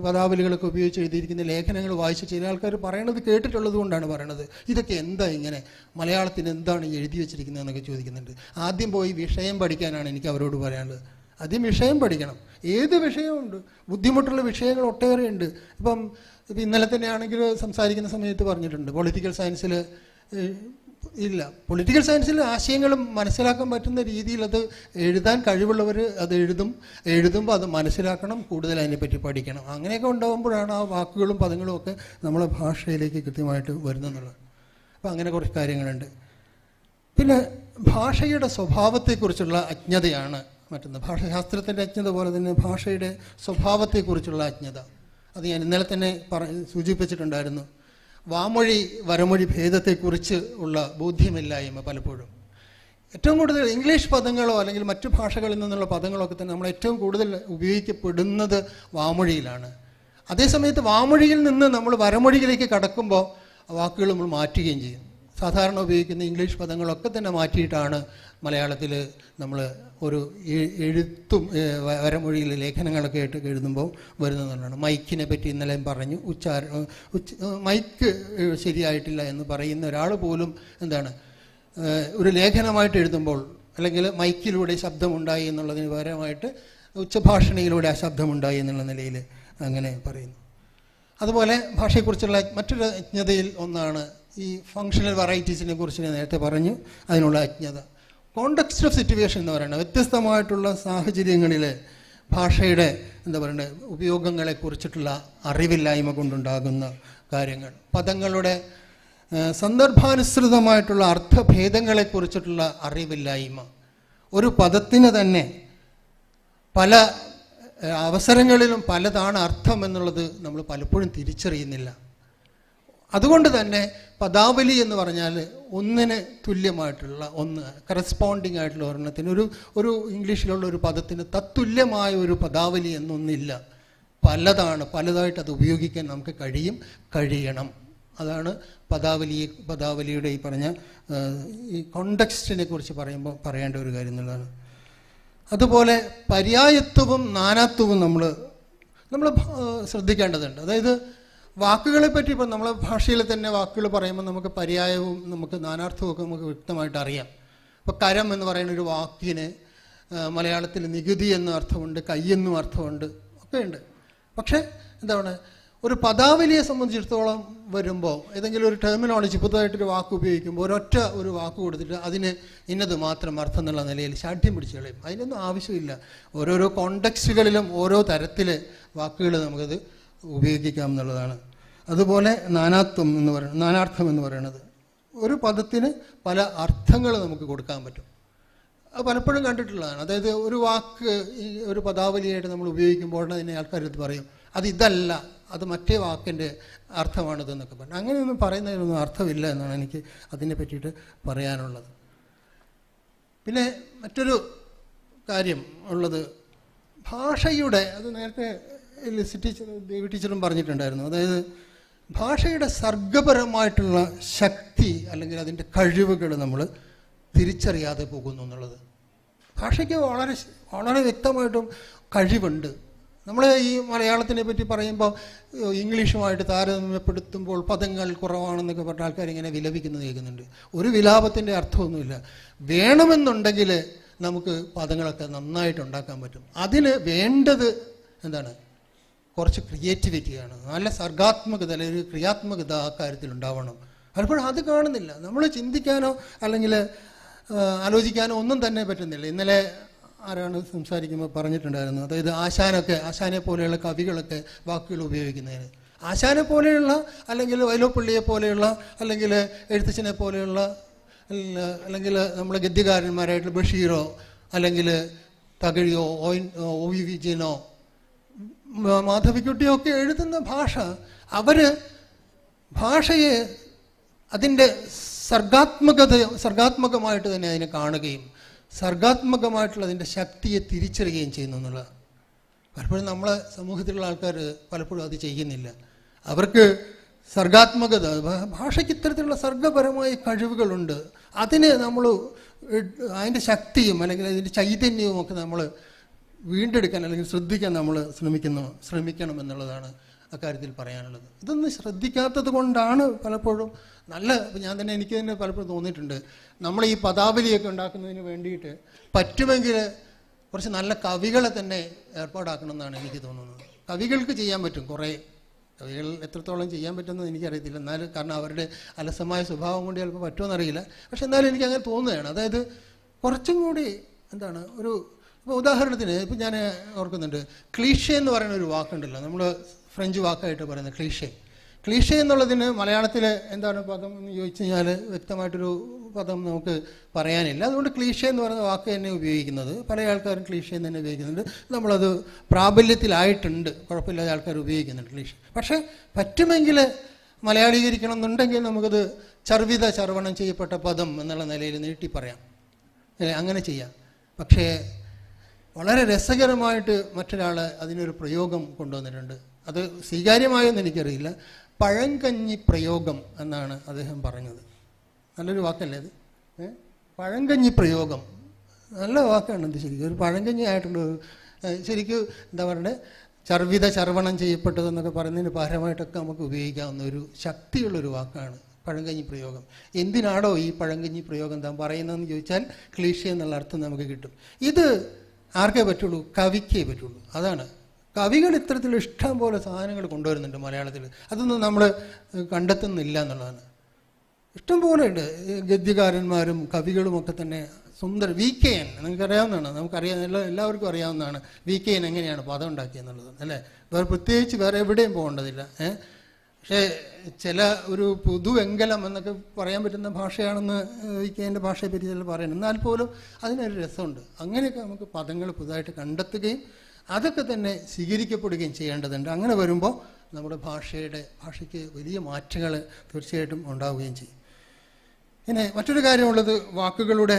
പദാവലികളൊക്കെ ഉപയോഗിച്ച് എഴുതിയിരിക്കുന്ന ലേഖനങ്ങൾ വായിച്ച് ചില ആൾക്കാർ പറയണത് കേട്ടിട്ടുള്ളത് കൊണ്ടാണ് പറയണത്. ഇതൊക്കെ എന്താ ഇങ്ങനെ, മലയാളത്തിന് എന്താണ് എഴുതി വെച്ചിരിക്കുന്നത് എന്നൊക്കെ ചോദിക്കുന്നുണ്ട്. ആദ്യം പോയി വിഷയം പഠിക്കാനാണ് എനിക്ക് അവരോട് പറയാനുള്ളത്. ആദ്യം വിഷയം പഠിക്കണം. ഏത് വിഷയമുണ്ട്, ബുദ്ധിമുട്ടുള്ള വിഷയങ്ങൾ ഒട്ടേറെ ഉണ്ട്. ഇപ്പം ഇന്നലെ തന്നെയാണെങ്കിൽ സംസാരിക്കുന്ന സമയത്ത് പറഞ്ഞിട്ടുണ്ട്, പൊളിറ്റിക്കൽ സയൻസിൽ ഇല്ല, പൊളിറ്റിക്കൽ സയൻസിൽ ആശയങ്ങളും മനസ്സിലാക്കാൻ പറ്റുന്ന രീതിയിൽ അത് എഴുതാൻ കഴിവുള്ളവർ അത് എഴുതുമ്പോൾ അത് മനസ്സിലാക്കണം, കൂടുതൽ അതിനെപ്പറ്റി പഠിക്കണം. അങ്ങനെയൊക്കെ ഉണ്ടാകുമ്പോഴാണ് ആ വാക്കുകളും പദങ്ങളും ഒക്കെ നമ്മളെ ഭാഷയിലേക്ക് കൃത്യമായിട്ട് വരുന്നെന്നുള്ളത്. അപ്പോൾ അങ്ങനെ കുറച്ച് കാര്യങ്ങളുണ്ട്. പിന്നെ ഭാഷയുടെ സ്വഭാവത്തെക്കുറിച്ചുള്ള അജ്ഞതയാണ് മറ്റൊന്ന്. ഭാഷാശാസ്ത്രത്തിൻ്റെ അജ്ഞത പോലെ തന്നെ ഭാഷയുടെ സ്വഭാവത്തെക്കുറിച്ചുള്ള അജ്ഞത. അത് ഞാൻ ഇന്നലെ തന്നെ സൂചിപ്പിച്ചിട്ടുണ്ടായിരുന്നു. വാമൊഴി വരമൊഴി ഭേദത്തെക്കുറിച്ച് ഉള്ള ബോധ്യമില്ലായ്മ പലപ്പോഴും. ഏറ്റവും കൂടുതൽ ഇംഗ്ലീഷ് പദങ്ങളോ അല്ലെങ്കിൽ മറ്റു ഭാഷകളിൽ നിന്നുള്ള പദങ്ങളൊക്കെ തന്നെ നമ്മൾ ഏറ്റവും കൂടുതൽ ഉപയോഗിക്കപ്പെടുന്നത് വാമൊഴിയിലാണ്. അതേസമയത്ത് വാമൊഴിയിൽ നിന്ന് നമ്മൾ വരമൊഴിയിലേക്ക് കടക്കുമ്പോൾ വാക്കുകൾ നമ്മൾ മാറ്റുകയും ചെയ്യും. സാധാരണ ഉപയോഗിക്കുന്ന ഇംഗ്ലീഷ് പദങ്ങളൊക്കെ തന്നെ മാറ്റിയിട്ടാണ് മലയാളത്തിൽ നമ്മൾ ഒരു എഴുത്തും വരമൊഴിയിൽ ലേഖനങ്ങളൊക്കെ ആയിട്ട് എഴുതുമ്പോൾ വരുന്നതാണ്. മൈക്കിനെ പറ്റി ഇന്നലെ പറഞ്ഞു. മൈക്ക് ശരിയായിട്ടില്ല എന്ന് പറയുന്ന ഒരാൾ പോലും എന്താണ് ഒരു ലേഖനമായിട്ട് എഴുതുമ്പോൾ അല്ലെങ്കിൽ മൈക്കിലൂടെ ശബ്ദമുണ്ടായി എന്നുള്ളതിന് പകരമായിട്ട് ഉച്ചഭാഷണിയിലൂടെ ആ ശബ്ദമുണ്ടായി എന്നുള്ള നിലയിൽ അങ്ങനെ പറയുന്നു. അതുപോലെ ഭാഷയെക്കുറിച്ചുള്ള മറ്റൊരു അജ്ഞതയിൽ ഒന്നാണ് ഈ ഫങ്ഷണൽ വെറൈറ്റീസിനെ കുറിച്ച് ഞാൻ നേരത്തെ പറഞ്ഞു, അതിനുള്ള അജ്ഞത. കോണ്ടെക്സ്റ്റ് ഓഫ് സിറ്റുവേഷൻ എന്ന് പറയുന്നത് വ്യത്യസ്തമായിട്ടുള്ള സാഹചര്യങ്ങളിൽ ഭാഷയുടെ എന്താ പറയുക ഉപയോഗങ്ങളെക്കുറിച്ചിട്ടുള്ള അറിവില്ലായ്മ കൊണ്ടുണ്ടാകുന്ന കാര്യങ്ങൾ, പദങ്ങളുടെ സന്ദർഭാനുസൃതമായിട്ടുള്ള അർത്ഥഭേദങ്ങളെക്കുറിച്ചിട്ടുള്ള അറിവില്ലായ്മ, ഒരു പദത്തിന് തന്നെ പല അവസരങ്ങളിലും പലതാണ് അർത്ഥം എന്നുള്ളത് നമ്മൾ പലപ്പോഴും തിരിച്ചറിയുന്നില്ല. അതുകൊണ്ട് തന്നെ പദാവലി എന്ന് പറഞ്ഞാൽ ഒന്നിന് തുല്യമായിട്ടുള്ള കറസ്പോണ്ടിങ് ആയിട്ടുള്ള ഒരെണ്ണത്തിന് ഒരു ഇംഗ്ലീഷിലുള്ള ഒരു പദത്തിന് തത്തുല്യമായ ഒരു പദാവലി എന്നൊന്നില്ല. പലതായിട്ട് അത് ഉപയോഗിക്കാൻ നമുക്ക് കഴിയണം. അതാണ് പദാവലിയുടെ ഈ പറഞ്ഞ ഈ കോണ്ടെക്സ്റ്റിനെ കുറിച്ച് പറയുമ്പോൾ പറയേണ്ട ഒരു കാര്യം എന്നുള്ളതാണ്. അതുപോലെ പര്യായത്വവും നാനാത്വവും നമ്മൾ ശ്രദ്ധിക്കേണ്ടതുണ്ട്. അതായത് വാക്കുകളെ പറ്റി ഇപ്പം നമ്മളെ ഭാഷയിൽ തന്നെ വാക്കുകൾ പറയുമ്പോൾ നമുക്ക് പര്യായവും നമുക്ക് നാനാർത്ഥവും ഒക്കെ നമുക്ക് വ്യക്തമായിട്ട് അറിയാം. ഇപ്പോൾ കരം എന്ന് പറയുന്ന ഒരു വാക്കിന് മലയാളത്തിൽ നികുതി എന്നും അർത്ഥമുണ്ട്, കയ്യെന്നും അർത്ഥമുണ്ട്, ഒക്കെ ഉണ്ട്. പക്ഷേ എന്താണ് ഒരു പദാവലിയെ സംബന്ധിച്ചിടത്തോളം വരുമ്പോൾ ഏതെങ്കിലും ഒരു ടെർമിനോളജി പുതുതായിട്ടൊരു വാക്ക് ഉപയോഗിക്കുമ്പോൾ ഒരു വാക്ക് കൊടുത്തിട്ട് അതിന് ഇന്നത് മാത്രം അർത്ഥം എന്നുള്ള നിലയിൽ ശാഠ്യം പിടിച്ച് കളയും. അതിനൊന്നും ആവശ്യമില്ല. ഓരോരോ കോണ്ടെക്സ്റ്റുകളിലും ഓരോ തരത്തിൽ വാക്കുകൾ നമുക്കത് ഉപയോഗിക്കാം എന്നുള്ളതാണ്. അതുപോലെ നാനാർത്ഥം എന്ന് പറയുന്നത് ഒരു പദത്തിന് പല അർത്ഥങ്ങൾ നമുക്ക് കൊടുക്കാൻ പറ്റും. അത് പലപ്പോഴും കണ്ടിട്ടുള്ളതാണ്. അതായത് ഒരു വാക്ക് ഒരു പദാവലിയായിട്ട് നമ്മൾ ഉപയോഗിക്കുമ്പോൾ അതിനെ ആൾക്കാർ ഇത് പറയും, അത് ഇതല്ല, അത് മറ്റേ വാക്കിൻ്റെ അർത്ഥമാണിതെന്നൊക്കെ പറഞ്ഞു. അങ്ങനെയൊന്നും പറയുന്നതിനൊന്നും അർത്ഥമില്ല എന്നാണ് എനിക്ക് അതിനെ പറ്റിയിട്ട് പറയാനുള്ളത്. പിന്നെ മറ്റൊരു കാര്യം ഉള്ളത് ഭാഷയുടെ, അത് നേരത്തെ ദേവി ടീച്ചറും പറഞ്ഞിട്ടുണ്ടായിരുന്നു. അതായത് ഭാഷയുടെ സർഗപരമായിട്ടുള്ള ശക്തി അല്ലെങ്കിൽ അതിൻ്റെ കഴിവുകൾ നമ്മൾ തിരിച്ചറിയാതെ പോകുന്നു എന്നുള്ളത്. ഭാഷയ്ക്ക് വളരെ വളരെ വ്യക്തമായിട്ടും കഴിവുണ്ട്. നമ്മൾ ഈ മലയാളത്തിനെ പറ്റി പറയുമ്പോൾ ഇംഗ്ലീഷുമായിട്ട് താരതമ്യപ്പെടുത്തുമ്പോൾ പദങ്ങൾ കുറവാണെന്നൊക്കെ പറഞ്ഞ ആൾക്കാർ ഇങ്ങനെ വിലപിക്കുന്നത് കേൾക്കുന്നുണ്ട്. ഒരു വിലാപത്തിൻ്റെ അർത്ഥമൊന്നുമില്ല. വേണമെന്നുണ്ടെങ്കിൽ നമുക്ക് പദങ്ങളൊക്കെ നന്നായിട്ട് ഉണ്ടാക്കാൻ പറ്റും. അതിന് വേണ്ടത് എന്താണ് കുറച്ച് ക്രിയേറ്റിവിറ്റിയാണ്, നല്ല സർഗാത്മകത അല്ലെങ്കിൽ ഒരു ക്രിയാത്മകത ആ കാര്യത്തിൽ ഉണ്ടാവണം. പലപ്പോഴും അത് കാണുന്നില്ല. നമ്മൾ ചിന്തിക്കാനോ അല്ലെങ്കിൽ ആലോചിക്കാനോ ഒന്നും തന്നെ പറ്റുന്നില്ല. ഇന്നലെ ആരാണ് സംസാരിക്കുമ്പോൾ പറഞ്ഞിട്ടുണ്ടായിരുന്നു, അതായത് ആശാനെ പോലെയുള്ള കവികളൊക്കെ വാക്കുകൾ ഉപയോഗിക്കുന്നതിന്, ആശാനെ പോലെയുള്ള അല്ലെങ്കിൽ വൈലോപ്പിള്ളിയെ പോലെയുള്ള അല്ലെങ്കിൽ എഴുത്തച്ഛനെ പോലെയുള്ള അല്ലെങ്കിൽ നമ്മുടെ ഗദ്യകാരന്മാരായിട്ടുള്ള ബഷീറോ അല്ലെങ്കിൽ തകഴിയോ ഒ വി വിജയനോ മാധവിക്കുട്ടിയോ ഒക്കെ എഴുതുന്ന ഭാഷയെ അതിൻ്റെ സർഗാത്മകമായിട്ട് തന്നെ അതിനെ കാണുകയും സർഗാത്മകമായിട്ടുള്ള അതിൻ്റെ ശക്തിയെ തിരിച്ചറിയുകയും ചെയ്യുന്നു എന്നുള്ളത്. പലപ്പോഴും നമ്മളെ സമൂഹത്തിലുള്ള ആൾക്കാർ പലപ്പോഴും അത് ചെയ്യുന്നില്ല. അവർക്ക് സർഗാത്മകത, ഭാഷയ്ക്ക് ഇത്തരത്തിലുള്ള സർഗപരമായ കഴിവുകളുണ്ട്. അതിന് നമ്മൾ അതിൻ്റെ ശക്തിയും അല്ലെങ്കിൽ അതിൻ്റെ ചൈതന്യവും ഒക്കെ നമ്മൾ വീണ്ടെടുക്കാൻ അല്ലെങ്കിൽ ശ്രദ്ധിക്കാൻ നമ്മൾ ശ്രമിക്കണം എന്നുള്ളതാണ് അക്കാര്യത്തിൽ പറയാനുള്ളത്. ഇതൊന്നും ശ്രദ്ധിക്കാത്തത് കൊണ്ടാണ് പലപ്പോഴും എനിക്ക് തന്നെ പലപ്പോഴും തോന്നിയിട്ടുണ്ട്, നമ്മൾ ഈ പദാവലിയൊക്കെ ഉണ്ടാക്കുന്നതിന് വേണ്ടിയിട്ട് പറ്റുമെങ്കിൽ കുറച്ച് നല്ല കവികളെ തന്നെ ഏർപ്പാടാക്കണം എന്നാണ് എനിക്ക് തോന്നുന്നത്. കവികൾക്ക് ചെയ്യാൻ പറ്റും, കുറേ കവികൾ എത്രത്തോളം ചെയ്യാൻ പറ്റുമെന്ന് എനിക്കറിയത്തില്ല. എന്നാലും കാരണം അവരുടെ അലസമായ സ്വഭാവം കൊണ്ട് ചിലപ്പോൾ പറ്റുമെന്നറിയില്ല. പക്ഷെ എന്നാലും എനിക്ക് അങ്ങനെ തോന്നുകയാണ്. അതായത് കുറച്ചും കൂടി എന്താണ് ഇപ്പോൾ ഉദാഹരണത്തിന് ഇപ്പം ഞാൻ ഓർക്കുന്നുണ്ട്, ക്ലീഷേ എന്ന് പറയുന്ന ഒരു വാക്കുണ്ടല്ലോ, നമ്മൾ ഫ്രഞ്ച് വാക്കായിട്ട് പറയുന്നത് ക്ലീഷേ എന്നുള്ളതിന് മലയാളത്തിൽ എന്താണ് പദം എന്ന് ചോദിച്ചു കഴിഞ്ഞാൽ വ്യക്തമായിട്ടൊരു പദം നമുക്ക് പറയാനില്ല. അതുകൊണ്ട് ക്ലീഷേ എന്ന് പറയുന്ന വാക്ക് തന്നെ ഉപയോഗിക്കുന്നത്, പല ആൾക്കാരും ക്ലീഷേ എന്ന് തന്നെ ഉപയോഗിക്കുന്നുണ്ട്. നമ്മളത് പ്രാബല്യത്തിലായിട്ടുണ്ട്, കുഴപ്പമില്ലാതെ ആൾക്കാർ ഉപയോഗിക്കുന്നുണ്ട് ക്ലീഷേ. പക്ഷേ പറ്റുമെങ്കിൽ മലയാളീകരിക്കണം എന്നുണ്ടെങ്കിൽ നമുക്കത് ചർവണം ചെയ്യപ്പെട്ട പദം എന്നുള്ള നിലയിൽ നീട്ടി പറയാം, അങ്ങനെ ചെയ്യാം. പക്ഷേ വളരെ രസകരമായിട്ട് മറ്റൊരാൾ അതിനൊരു പ്രയോഗം കൊണ്ടുവന്നിട്ടുണ്ട്. അത് സ്വീകാര്യമായെന്ന് എനിക്കറിയില്ല. പഴങ്കഞ്ഞി പ്രയോഗം എന്നാണ് അദ്ദേഹം പറഞ്ഞത്. നല്ലൊരു വാക്കല്ലേ അത്? പഴങ്കഞ്ഞി പ്രയോഗം നല്ല വാക്കാണ് ഇത്. ശരിക്കും ഒരു പഴങ്കഞ്ഞി ആയിട്ടുള്ള ശരിക്കും എന്താ പറയുന്നത്, ചർവണം ചെയ്യപ്പെട്ടതെന്നൊക്കെ പറയുന്നതിന് പകരമായിട്ടൊക്കെ നമുക്ക് ഉപയോഗിക്കാവുന്ന ഒരു ശക്തിയുള്ളൊരു വാക്കാണ് പഴങ്കഞ്ഞി പ്രയോഗം. എന്തിനാണോ ഈ പഴങ്കഞ്ഞി പ്രയോഗം താൻ പറയുന്നതെന്ന് ചോദിച്ചാൽ ക്ലീഷേ എന്നുള്ള അർത്ഥം നമുക്ക് കിട്ടും. ഇത് ആർക്കേ പറ്റുള്ളൂ? കവിക്കേ പറ്റുള്ളൂ. അതാണ്, കവികൾ ഇത്തരത്തിൽ ഇഷ്ടം പോലെ സാധനങ്ങൾ കൊണ്ടുവരുന്നുണ്ട് മലയാളത്തിൽ. അതൊന്നും നമ്മൾ കണ്ടെത്തുന്നില്ല എന്നുള്ളതാണ്. ഇഷ്ടം പോലെ ഉണ്ട്. ഗദ്യകാരന്മാരും കവികളുമൊക്കെ തന്നെ VKN നിങ്ങൾക്കറിയാവുന്നതാണ്, എല്ലാവർക്കും അറിയാവുന്നതാണ് VKN എങ്ങനെയാണ് പദം ഉണ്ടാക്കിയെന്നുള്ളത് അല്ലേ. പ്രത്യേകിച്ച് വേറെ എവിടെയും പോകേണ്ടതില്ല. പക്ഷേ ചില ഒരു പുതുവെങ്കലം എന്നൊക്കെ പറയാൻ പറ്റുന്ന ഭാഷയാണെന്ന് VKൻ്റെ ഭാഷയെ പറ്റി ചില പറയുന്നത്. എന്നാൽ പോലും അതിനൊരു രസമുണ്ട്. അങ്ങനെയൊക്കെ നമുക്ക് പദങ്ങൾ പുതുതായിട്ട് കണ്ടെത്തുകയും അതൊക്കെ തന്നെ സ്വീകരിക്കപ്പെടുകയും ചെയ്യേണ്ടതുണ്ട്. അങ്ങനെ വരുമ്പോൾ നമ്മുടെ ഭാഷയ്ക്ക് വലിയ മാറ്റങ്ങൾ തീർച്ചയായിട്ടും ഉണ്ടാവുകയും ചെയ്യും. പിന്നെ മറ്റൊരു കാര്യമുള്ളത്, വാക്കുകളുടെ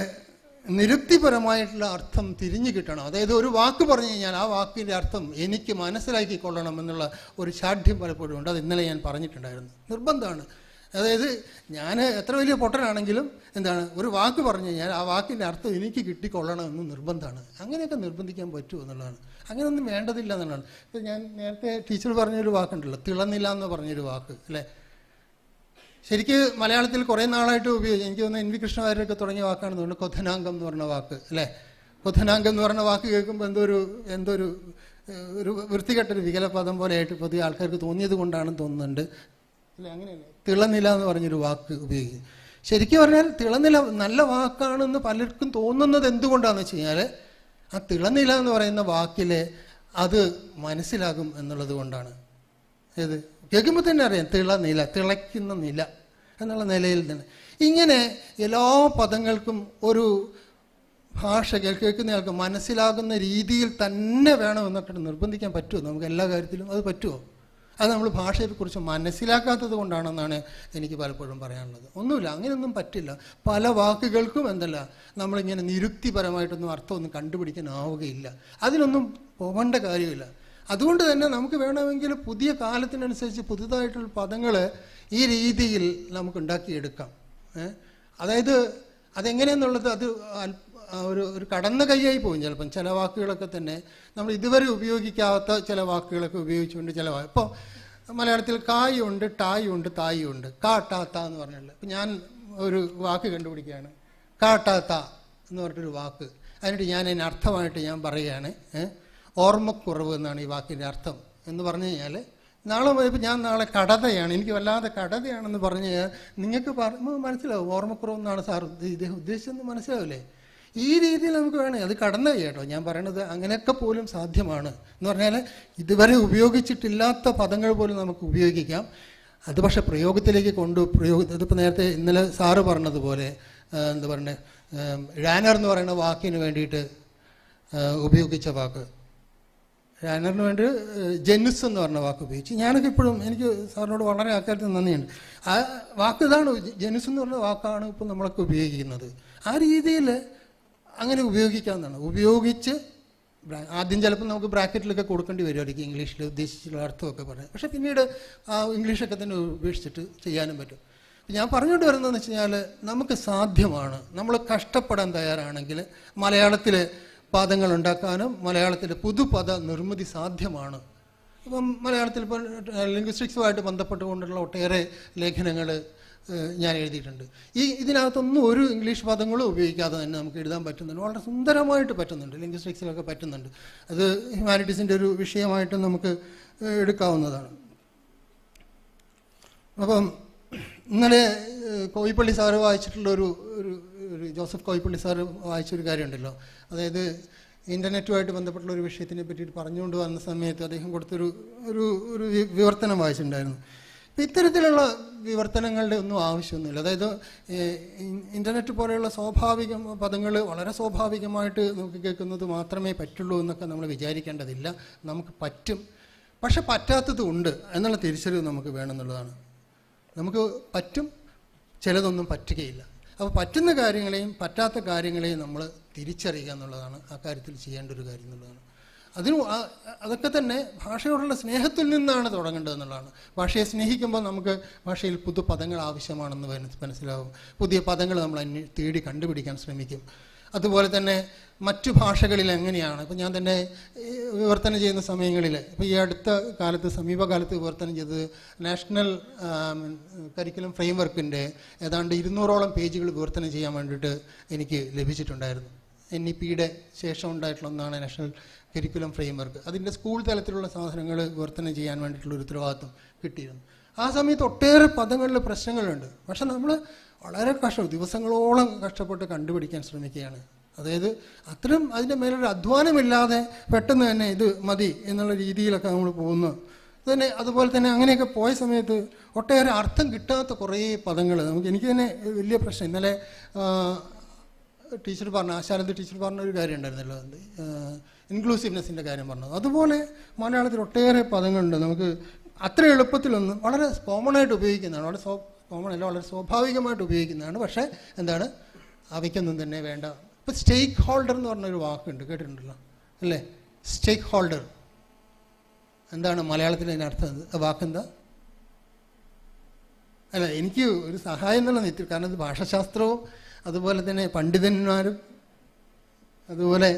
നിരുക്തിപരമായിട്ടുള്ള അർത്ഥം തിരിഞ്ഞു കിട്ടണം. അതായത് ഒരു വാക്ക് പറഞ്ഞു കഴിഞ്ഞാൽ ആ വാക്കിൻ്റെ അർത്ഥം എനിക്ക് മനസ്സിലാക്കിക്കൊള്ളണം എന്നുള്ള ഒരു ശാഠ്യം പലപ്പോഴും ഉണ്ട്. അത് ഇന്നലെ ഞാൻ പറഞ്ഞിട്ടുണ്ടായിരുന്നു. നിർബന്ധമാണ്. അതായത് ഞാൻ എത്ര വലിയ പൊട്ടനാണെങ്കിലും ഒരു വാക്ക് പറഞ്ഞു കഴിഞ്ഞാൽ ആ വാക്കിൻ്റെ അർത്ഥം എനിക്ക് കിട്ടിക്കൊള്ളണമെന്ന് നിർബന്ധമാണ്. അങ്ങനെയൊക്കെ നിർബന്ധിക്കാൻ പറ്റുമോ എന്നുള്ളതാണ്. അങ്ങനെയൊന്നും വേണ്ടതില്ല എന്നുള്ളതാണ്. ഇപ്പം ഞാൻ നേരത്തെ ടീച്ചർ പറഞ്ഞൊരു വാക്കുണ്ടല്ലോ, തിളന്നില്ല എന്ന് പറഞ്ഞൊരു വാക്ക് അല്ലേ. ശരിക്ക് മലയാളത്തിൽ കുറേ നാളായിട്ട് എനിക്ക് തോന്നുന്നു NV കൃഷ്ണവാര്യരൊക്കെ തുടങ്ങിയ വാക്കാണെന്ന് തോന്നുന്നു കൊഥനാങ്കം എന്ന് പറഞ്ഞ വാക്ക് അല്ലേ. കൊഥനാങ്കം എന്ന് പറഞ്ഞ വാക്ക് കേൾക്കുമ്പോൾ എന്തോ ഒരു വൃത്തികെട്ടൊരു വികലപദം പോലെ ആയിട്ട് പുതിയ ആൾക്കാർക്ക് തോന്നിയത് കൊണ്ടാണെന്ന് തോന്നുന്നുണ്ട് അല്ലേ. അങ്ങനെയല്ലേ, തിളനില എന്ന് പറഞ്ഞൊരു വാക്ക് ഉപയോഗിക്കും. ശരിക്കും പറഞ്ഞാൽ തിളനില നല്ല വാക്കാണെന്ന് പലർക്കും തോന്നുന്നത് എന്തുകൊണ്ടാണെന്ന് വെച്ച് കഴിഞ്ഞാൽ ആ തിളനില എന്ന് പറയുന്ന വാക്കിൽ അത് മനസ്സിലാകും എന്നുള്ളത് കൊണ്ടാണ്. ഏത് കേൾക്കുമ്പോൾ തന്നെ അറിയാം, തിളനില, തിളയ്ക്കുന്ന നില എന്നുള്ള നിലയിൽ തന്നെ. ഇങ്ങനെ എല്ലാ പദങ്ങൾക്കും ഒരു ഭാഷ കേൾക്കുന്നയാൾക്ക് മനസ്സിലാകുന്ന രീതിയിൽ തന്നെ വേണമെന്നൊക്കെ നിർബന്ധിക്കാൻ പറ്റുമോ? നമുക്ക് എല്ലാ കാര്യത്തിലും അത് പറ്റുമോ? അത് നമ്മൾ ഭാഷയെക്കുറിച്ച് മനസ്സിലാക്കാത്തത് കൊണ്ടാണെന്നാണ് എനിക്ക് പലപ്പോഴും പറയാനുള്ളത്. ഒന്നുമില്ല, അങ്ങനെയൊന്നും പറ്റില്ല. പല വാക്കുകൾക്കും നമ്മളിങ്ങനെ നിരുക്തിപരമായിട്ടൊന്നും അർത്ഥമൊന്നും കണ്ടുപിടിക്കാനാവുകയില്ല. അതിനൊന്നും പോകേണ്ട കാര്യമില്ല. അതുകൊണ്ട് തന്നെ നമുക്ക് വേണമെങ്കിൽ പുതിയ കാലത്തിനനുസരിച്ച് പുതുതായിട്ടുള്ള പദങ്ങൾ ഈ രീതിയിൽ നമുക്ക് ഉണ്ടാക്കിയെടുക്കാം. അതായത് അതെങ്ങനെയെന്നുള്ളത് അത് ഒരു കടന്ന കൈയായി പോകും. ചിലപ്പം ചില വാക്കുകളൊക്കെ തന്നെ നമ്മൾ ഇതുവരെ ഉപയോഗിക്കാത്ത ചില വാക്കുകളൊക്കെ ഉപയോഗിച്ചുകൊണ്ട് ഇപ്പോൾ മലയാളത്തിൽ കായുണ്ട്, ടായുണ്ട്, തായുണ്ട്, കാട്ടാത്ത എന്ന് പറഞ്ഞില്ല. ഇപ്പം ഞാൻ ഒരു വാക്ക് കണ്ടുപിടിക്കുകയാണ്, കാട്ടാത്ത എന്ന് പറഞ്ഞിട്ടൊരു വാക്ക്. അതിനിട്ട് ഞാൻ അതിന് അർത്ഥമായിട്ട് ഞാൻ പറയുകയാണ്, ഓർമ്മക്കുറവ് എന്നാണ് ഈ വാക്കിൻ്റെ അർത്ഥം. എന്ന് പറഞ്ഞു കഴിഞ്ഞാൽ ഇപ്പോൾ ഞാൻ നാളെ കടതയാണ്, എനിക്ക് വല്ലാതെ കടതയാണെന്ന് പറഞ്ഞു കഴിഞ്ഞാൽ നിങ്ങൾക്ക് മനസ്സിലാവും ഓർമ്മക്കുറവ് എന്നാണ് സാർ ഇദ്ദേഹം ഉദ്ദേശിച്ചെന്ന് മനസ്സിലാവില്ലേ? ഈ രീതിയിൽ നമുക്ക് വേണേ അത് കടന്നു കേട്ടോ. ഞാൻ പറയണത് അങ്ങനെയൊക്കെ പോലും സാധ്യമാണ് എന്ന് പറഞ്ഞാൽ ഇതുവരെ ഉപയോഗിച്ചിട്ടില്ലാത്ത പദങ്ങൾ പോലും നമുക്ക് ഉപയോഗിക്കാം. അത് പക്ഷേ പ്രയോഗത്തിലേക്ക് അതിപ്പോൾ നേരത്തെ ഇന്നലെ സാറ് പറഞ്ഞതുപോലെ എന്താ പറയുന്നത്, റാനർ എന്ന് പറയുന്ന വാക്കിന് വേണ്ടിയിട്ട് ഉപയോഗിച്ച വാക്ക്, റാനറിന് വേണ്ടി ജെനുസ് എന്ന് പറഞ്ഞ വാക്ക് ഉപയോഗിച്ച്. ഞാനൊക്കെ ഇപ്പോഴും എനിക്ക് സാറിനോട് വളരെ അക്കാര്യത്തിൽ നന്ദിയുണ്ട്. ആ വാക്ക് ഇതാണ്, ജെനുസ് എന്ന് പറഞ്ഞ വാക്കാണ് ഇപ്പോൾ നമ്മളൊക്കെ ഉപയോഗിക്കുന്നത്. ആ രീതിയിൽ അങ്ങനെ ഉപയോഗിക്കാവുന്നതാണ്. ഉപയോഗിച്ച് ആദ്യം ചിലപ്പോൾ നമുക്ക് ബ്രാക്കറ്റിലൊക്കെ കൊടുക്കേണ്ടി വരുമായിരിക്കും ഇംഗ്ലീഷിൽ ഉദ്ദേശിച്ചുള്ള അർത്ഥമൊക്കെ പറയാം. പക്ഷേ പിന്നീട് ആ ഇംഗ്ലീഷൊക്കെ തന്നെ ഉപേക്ഷിച്ചിട്ട് ചെയ്യാനും പറ്റും. ഞാൻ പറഞ്ഞുകൊണ്ട് വരുന്നതെന്ന് വെച്ച് കഴിഞ്ഞാൽ നമുക്ക് സാധ്യമാണ്, നമ്മൾ കഷ്ടപ്പെടാൻ തയ്യാറാണെങ്കിൽ മലയാളത്തിൽ പദങ്ങൾ ഉണ്ടാക്കാനും മലയാളത്തിൽ പുതുപദ നിർമ്മിതി സാധ്യമാണ്. ഇപ്പം മലയാളത്തിൽ ഇപ്പോൾ ലിംഗ്വിസ്റ്റിക്സുമായിട്ട് ബന്ധപ്പെട്ടുകൊണ്ടുള്ള ഒട്ടേറെ ലേഖനങ്ങൾ ഞാൻ എഴുതിയിട്ടുണ്ട്. ഇതിനകത്തൊന്നും ഒരു ഇംഗ്ലീഷ് പദങ്ങളും ഉപയോഗിക്കാതെ തന്നെ നമുക്ക് എഴുതാൻ പറ്റുന്നുണ്ട്. വളരെ സുന്ദരമായിട്ട് പറ്റുന്നുണ്ട്, ലിംഗ്വിസ്റ്റിക്സിലൊക്കെ പറ്റുന്നുണ്ട്. അത് ഹ്യൂമാനിറ്റീസിൻ്റെ ഒരു വിഷയമായിട്ട് നമുക്ക് എടുക്കാവുന്നതാണ്. അപ്പം ഇന്നലെ കോയിപ്പള്ളി സാറ് വായിച്ചിട്ടുള്ള ഒരു ജോസഫ് കോയിപ്പള്ളി സാറ് വായിച്ചൊരു കാര്യമുണ്ടല്ലോ, അതായത് ഇൻ്റർനെറ്റുമായിട്ട് ബന്ധപ്പെട്ടുള്ള ഒരു വിഷയത്തിനെ പറ്റിയിട്ട് പറഞ്ഞുകൊണ്ട് വന്ന സമയത്ത് അദ്ദേഹം കൊടുത്തൊരു വിവർത്തനം വായിച്ചിട്ടുണ്ടായിരുന്നു. അപ്പം ഇത്തരത്തിലുള്ള വിവർത്തനങ്ങളുടെ ഒന്നും ആവശ്യമൊന്നുമില്ല. അതായത് ഇൻ്റർനെറ്റ് പോലെയുള്ള സ്വാഭാവിക പദങ്ങൾ വളരെ സ്വാഭാവികമായിട്ട് നമുക്ക് കേൾക്കുന്നത് മാത്രമേ പറ്റുള്ളൂ എന്നൊക്കെ നമ്മൾ വിചാരിക്കേണ്ടതില്ല. നമുക്ക് പറ്റും, പക്ഷെ പറ്റാത്തതും ഉണ്ട് എന്നുള്ള തിരിച്ചറിവ് നമുക്ക് വേണമെന്നുള്ളതാണ്. നമുക്ക് പറ്റും, ചിലതൊന്നും പറ്റുകയില്ല. അപ്പോൾ പറ്റുന്ന കാര്യങ്ങളെയും പറ്റാത്ത കാര്യങ്ങളെയും നമ്മൾ തിരിച്ചറിയുക എന്നുള്ളതാണ് ആ കാര്യത്തിൽ ചെയ്യേണ്ട ഒരു കാര്യം എന്നുള്ളതാണ്. അതൊക്കെ തന്നെ ഭാഷയോടുള്ള സ്നേഹത്തിൽ നിന്നാണ് തുടങ്ങേണ്ടതെന്നുള്ളതാണ്. ഭാഷയെ സ്നേഹിക്കുമ്പോൾ നമുക്ക് ഭാഷയിൽ പുതുപദങ്ങൾ ആവശ്യമാണെന്ന് മനസ്സിലാവും. പുതിയ പദങ്ങൾ നമ്മൾ തേടി കണ്ടുപിടിക്കാൻ ശ്രമിക്കും. അതുപോലെ തന്നെ മറ്റു ഭാഷകളിൽ എങ്ങനെയാണ്, ഇപ്പോൾ ഞാൻ തന്നെ വിവർത്തനം ചെയ്യുന്ന സമയങ്ങളിൽ, ഇപ്പോൾ ഈ അടുത്ത കാലത്ത് സമീപകാലത്ത് വിവർത്തനം ചെയ്തത് നാഷണൽ കരിക്കുലം ഫ്രെയിംവർക്കിൻ്റെ ഏതാണ്ട് 200ഓളം പേജുകൾ വിവർത്തനം ചെയ്യാൻ വേണ്ടിയിട്ട് എനിക്ക് ലഭിച്ചിട്ടുണ്ടായിരുന്നു. NEP-യുടെ ശേഷം ഉണ്ടായിട്ടുള്ള ഒന്നാണ് നാഷണൽ കരിക്കുലം ഫ്രെയിംവർക്ക്. അതിൻ്റെ സ്കൂൾ തലത്തിലുള്ള സാധനങ്ങൾ വിവർത്തനം ചെയ്യാൻ വേണ്ടിയിട്ടുള്ള ഒരു ഉത്തരവാദിത്വം കിട്ടിയിരുന്നു. ആ സമയത്ത് ഒട്ടേറെ പദങ്ങളിൽ പ്രശ്നങ്ങളുണ്ട്. പക്ഷെ നമ്മൾ വളരെ ദിവസങ്ങളോളം കഷ്ടപ്പെട്ട് കണ്ടുപിടിക്കാൻ ശ്രമിക്കുകയാണ്. അതായത് അത്തരം അതിൻ്റെ മേലൊരു അധ്വാനമില്ലാതെ പെട്ടെന്ന് തന്നെ ഇത് മതി എന്നുള്ള രീതിയിലൊക്കെ നമ്മൾ പോകുന്നു. തന്നെ അതുപോലെ തന്നെ അങ്ങനെയൊക്കെ പോയ സമയത്ത് ഒട്ടേറെ അർത്ഥം കിട്ടാത്ത കുറേ പദങ്ങൾ എനിക്ക് തന്നെ വലിയ പ്രശ്നം. ഇന്നലെ ടീച്ചർ പറഞ്ഞ ആശാനന്ദ ടീച്ചർ പറഞ്ഞൊരു കാര്യം ഉണ്ടായിരുന്നല്ലോ, ഇൻക്ലൂസീവ്നെസ്സിൻ്റെ കാര്യം പറഞ്ഞത്. അതുപോലെ മലയാളത്തിൽ ഒട്ടേറെ പദങ്ങളുണ്ട് നമുക്ക് അത്ര എളുപ്പത്തിലൊന്നും വളരെ കോമണായിട്ട് ഉപയോഗിക്കുന്നതാണ്, വളരെ സ്വാഭാവികമായിട്ട് ഉപയോഗിക്കുന്നതാണ്. പക്ഷേ എന്താണ്, അവയ്ക്കൊന്നും തന്നെ വേണ്ട. ഇപ്പോൾ സ്റ്റേക്ക് ഹോൾഡർ എന്ന് പറഞ്ഞൊരു വാക്കുണ്ട്, കേട്ടിട്ടുണ്ടല്ലോ അല്ലേ? സ്റ്റേക്ക് ഹോൾഡർ എന്താണ് മലയാളത്തിൽ അതിനർത്ഥം? വാക്കെന്താ? അല്ല, എനിക്ക് ഒരു സഹായം എന്നുള്ള നെറ്റ്, കാരണം ഇത് ഭാഷാശാസ്ത്രവും അതുപോലെ തന്നെ പണ്ഡിതന്മാരും അതുപോലെ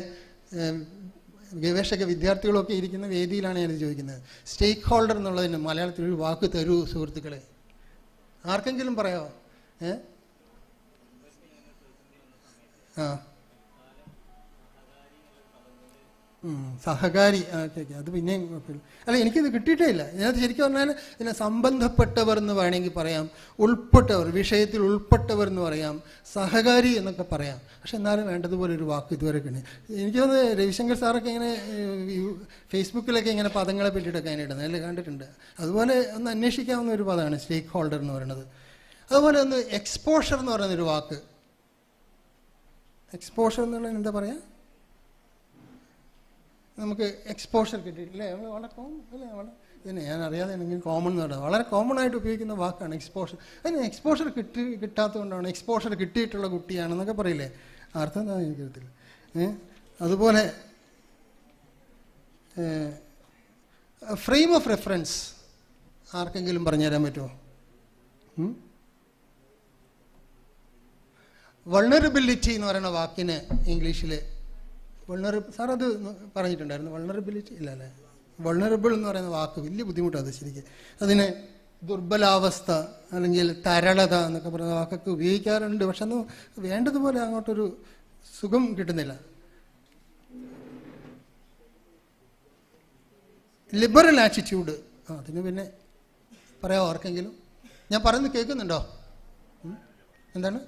ഗവേഷക വിദ്യാർത്ഥികളും ഒക്കെ ഇരിക്കുന്ന വേദിയിലാണ് ഞാനിത് ചോദിക്കുന്നത്. സ്റ്റേക്ക് ഹോൾഡർ എന്നുള്ളതിന് മലയാളത്തിൽ ഒരു വാക്ക് തരൂ സുഹൃത്തുക്കളെ, ആർക്കെങ്കിലും പറയാമോ? സഹകാരി, അത് പിന്നെയും കുഴപ്പമില്ല. അല്ല, എനിക്കിത് കിട്ടിയിട്ടേ ഇല്ല. ഇതിനകത്ത് ശരിക്കും പറഞ്ഞാൽ ഇതിനെ സംബന്ധപ്പെട്ടവർ എന്ന് വേണമെങ്കിൽ പറയാം, ഉൾപ്പെട്ടവർ, വിഷയത്തിൽ ഉൾപ്പെട്ടവർ എന്ന് പറയാം, സഹകാരി എന്നൊക്കെ പറയാം. പക്ഷെ എന്നാലും വേണ്ടതുപോലെ ഒരു വാക്ക് ഇതുവരെ കിട്ടി. എനിക്കത് രവിശങ്കർ സാറൊക്കെ ഇങ്ങനെ ഫേസ്ബുക്കിലൊക്കെ ഇങ്ങനെ പദങ്ങളെ പറ്റിയിട്ടൊക്കെ അതിനെ ഇടുന്നത് അല്ലേ, കണ്ടിട്ടുണ്ട്. അതുപോലെ ഒന്ന് അന്വേഷിക്കാവുന്ന ഒരു പദമാണ് സ്റ്റേക്ക് ഹോൾഡർ എന്ന് പറയുന്നത്. അതുപോലെ ഒന്ന് എക്സ്പോഷർ എന്ന് പറയുന്നൊരു വാക്ക്. എക്സ്പോഷർ എന്നുള്ളത് എന്താ പറയുക, നമുക്ക് എക്സ്പോഷർ കിട്ടിയിട്ടില്ലേ? വളരെ കോമൺ അല്ലേ? ഇതിനെ ഞാൻ അറിയാതെ എനിക്ക് കോമൺ എന്ന് പറയുന്നത് വളരെ കോമൺ ആയിട്ട് ഉപയോഗിക്കുന്ന വാക്കാണ് എക്സ്പോഷർ. അതിന് എക്സ്പോഷർ കിട്ടാത്തതുകൊണ്ടാണ് എക്സ്പോഷർ കിട്ടിയിട്ടുള്ള കുട്ടിയാണെന്നൊക്കെ പറയില്ലേ, അർത്ഥം എന്താ എനിക്കറിയത്തില്ല. അതുപോലെ ഫ്രെയിം ഓഫ് റെഫറൻസ് ആർക്കെങ്കിലും പറഞ്ഞുതരാൻ പറ്റുമോ? വൾണറബിലിറ്റി എന്ന് പറയുന്ന വാക്കിന് ഇംഗ്ലീഷിൽ സാർ അത് പറഞ്ഞിട്ടുണ്ടായിരുന്നു. വൾണറബിലിറ്റി ഇല്ല അല്ലേ? വൾണറബിൾ എന്ന് പറയുന്ന വാക്ക് വലിയ ബുദ്ധിമുട്ടാണ് ശരിക്കും. അതിന് ദുർബലാവസ്ഥ അല്ലെങ്കിൽ തരളത എന്നൊക്കെ പറയുന്ന വാക്കൊക്കെ ഉപയോഗിക്കാറുണ്ട്. പക്ഷെ അന്ന് വേണ്ടതുപോലെ അങ്ങോട്ടൊരു സുഖം കിട്ടുന്നില്ല. Liberal attitude. അതിന് പിന്നെ പറയാമോ ആർക്കെങ്കിലും? ഞാൻ പറയുന്നത് കേൾക്കുന്നുണ്ടോ? എന്താണ്?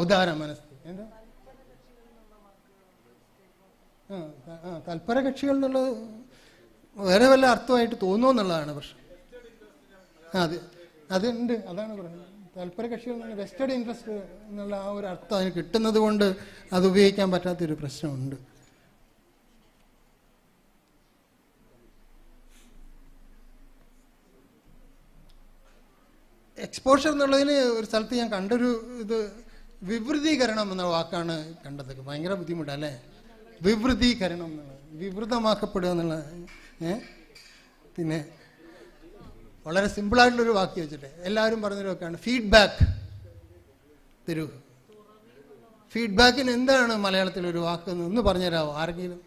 ഉദാര മനസ്സ്. എന്താ? തൽപര കക്ഷികൾ എന്നുള്ളത് വേറെ വല്ല അർത്ഥമായിട്ട് തോന്നുമെന്നുള്ളതാണ് പ്രശ്നം. അതുണ്ട്. അതാണ് പറയുന്നത്. തൽപര കക്ഷികൾ എന്നുള്ള വെസ്റ്റഡ് ഇൻട്രസ്റ്റ് എന്നുള്ള ആ ഒരു അർത്ഥം അതിന് കിട്ടുന്നത് കൊണ്ട് അത് ഉപയോഗിക്കാൻ പറ്റാത്തൊരു പ്രശ്നമുണ്ട്. എക്സ്പോഷർ എന്നുള്ളതിന് ഒരു സ്ഥലത്ത് ഞാൻ കണ്ടൊരു ഇത് വിവൃതീകരണം എന്ന വാക്കാണ് കണ്ടത്. ഭയങ്കര ബുദ്ധിമുട്ടാണ് അല്ലേ? വിവൃതീകരണം എന്നുള്ളത്, വിവൃതമാക്കപ്പെടുക എന്നുള്ളത്. പിന്നെ വളരെ സിമ്പിളായിട്ടുള്ളൊരു വാക്യം വെച്ചിട്ട് എല്ലാവരും പറഞ്ഞൊരു വാക്കാണ് ഫീഡ്ബാക്ക്. തരൂ. ഫീഡ്ബാക്കിന് എന്താണ് മലയാളത്തിലൊരു വാക്ക് എന്ന് പറഞ്ഞുതരാമോ ആരെങ്കിലും?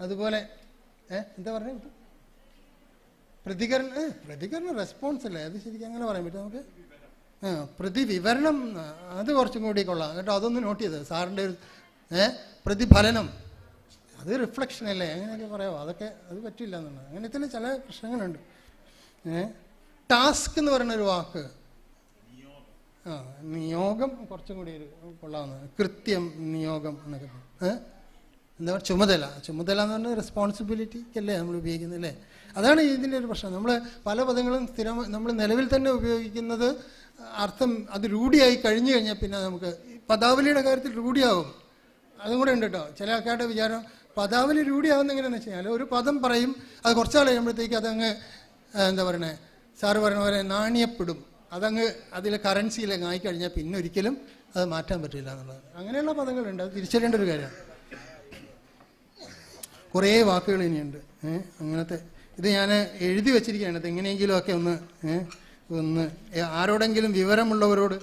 അതുപോലെ എന്താ പറഞ്ഞത്? പ്രതികരണം റെസ്പോൺസ് അല്ലേ? അത് ശരിക്കും അങ്ങനെ പറയാൻ പറ്റും നമുക്ക്. പ്രതിവിവരണം, അത് കുറച്ചും കൂടി കൊള്ളാം കേട്ടോ. അതൊന്ന് നോട്ട് ചെയ്തത് സാറിൻ്റെ ഒരു പ്രതിഫലനം, അത് റിഫ്ലക്ഷൻ അല്ലേ? അങ്ങനെയൊക്കെ പറയാമോ? അതൊക്കെ അത് പറ്റില്ല എന്നുള്ളത്. അങ്ങനത്തെ ചില പ്രശ്നങ്ങളുണ്ട്. ടാസ്ക് എന്ന് പറയുന്നൊരു വാക്ക്, നിയോഗം കുറച്ചും കൂടി ഒരു കൊള്ളാവുന്നതാണ്. കൃത്യം, നിയോഗം എന്നൊക്കെ എന്താ പറയുക? ചുമതല എന്ന് പറഞ്ഞാൽ റെസ്പോൺസിബിലിറ്റിക്കല്ലേ നമ്മൾ ഉപയോഗിക്കുന്നത് അല്ലേ? അതാണ് ഇതിൻ്റെ ഒരു പ്രശ്നം. നമ്മൾ പല പദങ്ങളും നമ്മൾ നിലവിൽ തന്നെ ഉപയോഗിക്കുന്നത് അർത്ഥം അത് രൂഢിയായി കഴിഞ്ഞു കഴിഞ്ഞാൽ പിന്നെ നമുക്ക് പദാവലിയുടെ കാര്യത്തിൽ രൂഢിയാകും. അതും കൂടെ ഉണ്ട് കേട്ടോ. ചില ആൾക്കാരുടെ വിചാരം പദാവലി രൂഢിയാകുന്ന എങ്ങനെയാണെന്ന് വെച്ച് കഴിഞ്ഞാൽ ഒരു പദം പറയും, അത് കുറച്ചാൾ കഴിയുമ്പോഴത്തേക്ക് അതങ്ങ് എന്താ പറയണേ, സാറ് പറഞ്ഞ പോലെ നാണ്യപ്പെടും. അതങ്ങ് അതിലെ കറൻസിയിലങ്ങ് ആയിക്കഴിഞ്ഞാൽ പിന്നെ ഒരിക്കലും അത് മാറ്റാൻ പറ്റില്ല എന്നുള്ളത്. അങ്ങനെയുള്ള പദങ്ങളുണ്ട്. അത് തിരിച്ചറിയേണ്ട ഒരു കാര്യമാണ്. കുറേ വാക്കുകൾ ഇനിയുണ്ട് അങ്ങനത്തെ. ഇത് ഞാൻ എഴുതി വെച്ചിരിക്കുകയാണ്. ഇത് എങ്ങനെയെങ്കിലുമൊക്കെ ഒന്ന് ആരോടെങ്കിലും വിവരമുള്ളവരോട്.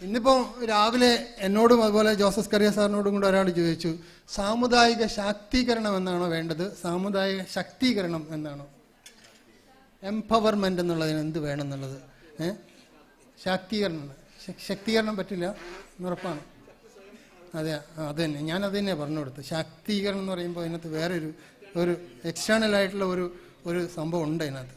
ഇന്നിപ്പോൾ രാവിലെ എന്നോടും അതുപോലെ ജോസഫ് കറിയ സാറിനോടും കൂടെ ഒരാൾ ചോദിച്ചു, സാമുദായിക ശാക്തീകരണം എന്നാണോ വേണ്ടത്, സാമുദായിക ശക്തീകരണം എന്നാണോ, എംപവർമെൻ്റ് എന്നുള്ളതിന് എന്ത് വേണം എന്നുള്ളത്. ശാക്തീകരണം പറ്റില്ല എന്നുറപ്പാണ്. അത് തന്നെ ഞാനത് തന്നെയാണ് പറഞ്ഞു കൊടുത്തത്. ശാക്തീകരണം എന്ന് പറയുമ്പോൾ അതിനകത്ത് വേറെ ഒരു എക്സ്റ്റേണൽ ആയിട്ടുള്ള ഒരു സംഭവം ഉണ്ട് അതിനകത്ത്.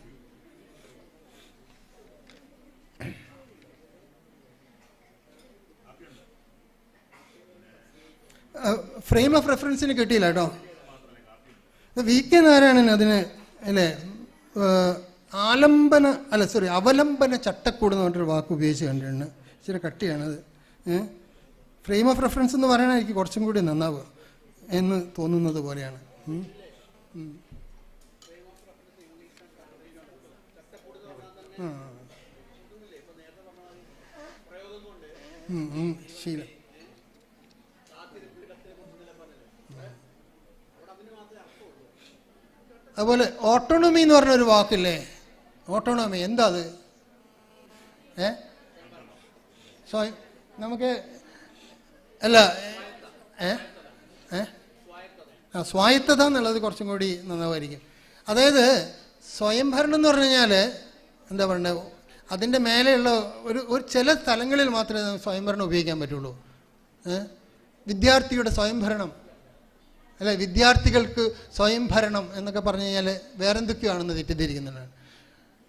ഫ്രെയിം ഓഫ് റെഫറൻസിന് കിട്ടിയില്ല കേട്ടോ. വി.കെ. നാരായണൻ അതിന് അല്ലേ അവലംബന ചട്ടക്കൂട് എന്ന് പറഞ്ഞൊരു വാക്ക് ഉപയോഗിച്ച് കണ്ടിട്ടുണ്ട്. ഇച്ചിരി കട്ടിയാണത്. ഫ്രെയിം ഓഫ് റെഫറൻസ് എന്ന് പറയണത് എനിക്ക് കുറച്ചും കൂടി നന്നാവുക എന്ന് തോന്നുന്നത് പോലെയാണ്. ശീലം. അതുപോലെ ഓട്ടോണമി എന്ന് പറഞ്ഞൊരു വാക്കില്ലേ, ഓട്ടോണമി എന്താ അത്? നമുക്ക് അല്ല സ്വായത്തത എന്നുള്ളത് കുറച്ചും കൂടി നന്നാവായിരിക്കും. അതായത് സ്വയംഭരണം എന്ന് പറഞ്ഞു കഴിഞ്ഞാൽ എന്താ പറയണ്ടത്, അതിൻ്റെ മേലെയുള്ള ഒരു ചില സ്ഥലങ്ങളിൽ മാത്രമേ സ്വയംഭരണം ഉപയോഗിക്കാൻ പറ്റുള്ളൂ. വിദ്യാർത്ഥിയുടെ സ്വയംഭരണം അല്ലെ, വിദ്യാർത്ഥികൾക്ക് സ്വയംഭരണം എന്നൊക്കെ പറഞ്ഞു കഴിഞ്ഞാൽ വേറെന്തൊക്കെയാണെന്ന് തെറ്റിദ്ധരിക്കുന്നുണ്ട്.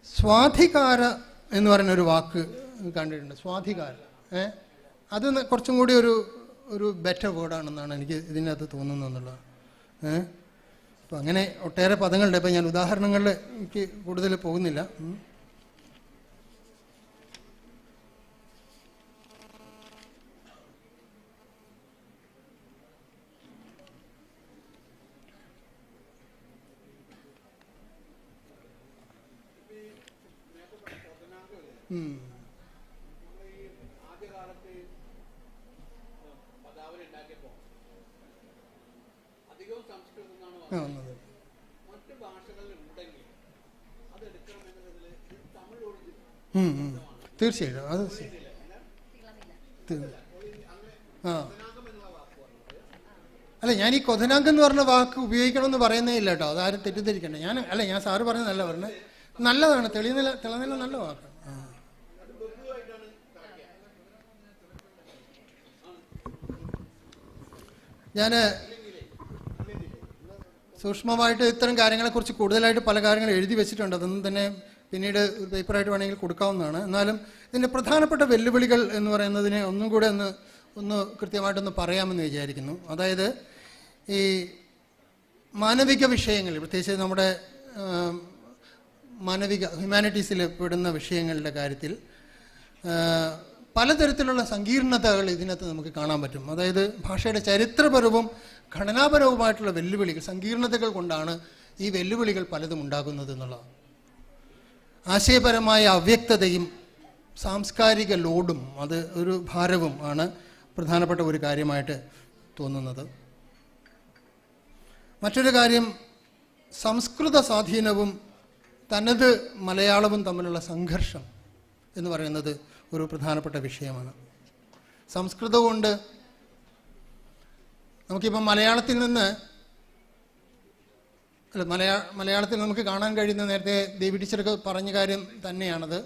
സ്വാധികാര എന്ന് പറയുന്ന ഒരു വാക്ക് കണ്ടിട്ടുണ്ട്. സ്വാധികാരം അത് കുറച്ചും കൂടി ഒരു ബെറ്റർ വേർഡാണെന്നാണ് എനിക്ക് ഇതിനകത്ത് തോന്നുന്നു എന്നുള്ളത്. അപ്പോൾ അങ്ങനെ ഒട്ടേറെ പദങ്ങളുണ്ട്. ഇപ്പം ഞാൻ ഉദാഹരണങ്ങളിൽ എനിക്ക് കൂടുതൽ പോകുന്നില്ല. തീർച്ചയായിട്ടും അത് അല്ല, ഞാൻ ഈ കൊതനാങ്കം എന്ന് പറഞ്ഞ വാക്ക് ഉപയോഗിക്കണമെന്ന് പറയുന്നേ ഇല്ല കേട്ടോ. അതാരും തെറ്റിദ്ധരിക്കണ്ടേ. ഞാൻ സാറ് പറഞ്ഞതല്ല പറഞ്ഞത്. നല്ലതാണ്, തെളിനില നല്ല വാക്കാണ്. ഞാൻ സൂക്ഷ്മമായിട്ട് ഇത്തരം കാര്യങ്ങളെക്കുറിച്ച് കൂടുതലായിട്ട് പല കാര്യങ്ങൾ എഴുതി വെച്ചിട്ടുണ്ട്. അതൊന്നും തന്നെ പിന്നീട് ഒരു പേപ്പറായിട്ട് വേണമെങ്കിൽ കൊടുക്കാവുന്നതാണ്. എന്നാലും ഇതിൻ്റെ പ്രധാനപ്പെട്ട വെല്ലുവിളികൾ എന്ന് പറയുന്നതിനെ ഒന്നും കൂടെ ഒന്ന് കൃത്യമായിട്ടൊന്ന് പറയാമെന്ന് വിചാരിക്കുന്നു. അതായത് ഈ മാനവിക വിഷയങ്ങൾ, പ്രത്യേകിച്ച് നമ്മുടെ ഹ്യൂമാനിറ്റീസിൽ പെടുന്ന വിഷയങ്ങളുടെ കാര്യത്തിൽ പലതരത്തിലുള്ള സങ്കീർണതകൾ ഇതിനകത്ത് നമുക്ക് കാണാൻ പറ്റും. അതായത് ഭാഷയുടെ ചരിത്രപരവും ഘടനാപരവുമായിട്ടുള്ള വെല്ലുവിളികൾ, സങ്കീർണതകൾ കൊണ്ടാണ് ഈ വെല്ലുവിളികൾ പലതും ഉണ്ടാകുന്നത് എന്നുള്ളതാണ്. ആശയപരമായ അവ്യക്തതയും സാംസ്കാരിക ലോഡും അത് ഒരു ഭാരവും ആണ് പ്രധാനപ്പെട്ട ഒരു കാര്യമായിട്ട് തോന്നുന്നത്. മറ്റൊരു കാര്യം, സംസ്കൃത സ്വാധീനവും തനത് മലയാളവും തമ്മിലുള്ള സംഘർഷം എന്ന് പറയുന്നത് ഒരു പ്രധാനപ്പെട്ട വിഷയമാണ്. സംസ്കൃതം കൊണ്ട് നമുക്കിപ്പം മലയാളത്തിൽ നിന്ന് മലയാളത്തിൽ നമുക്ക് കാണാൻ കഴിയുന്ന, നേരത്തെ ദേവി ടീച്ചർക്ക് പറഞ്ഞ കാര്യം തന്നെയാണത്.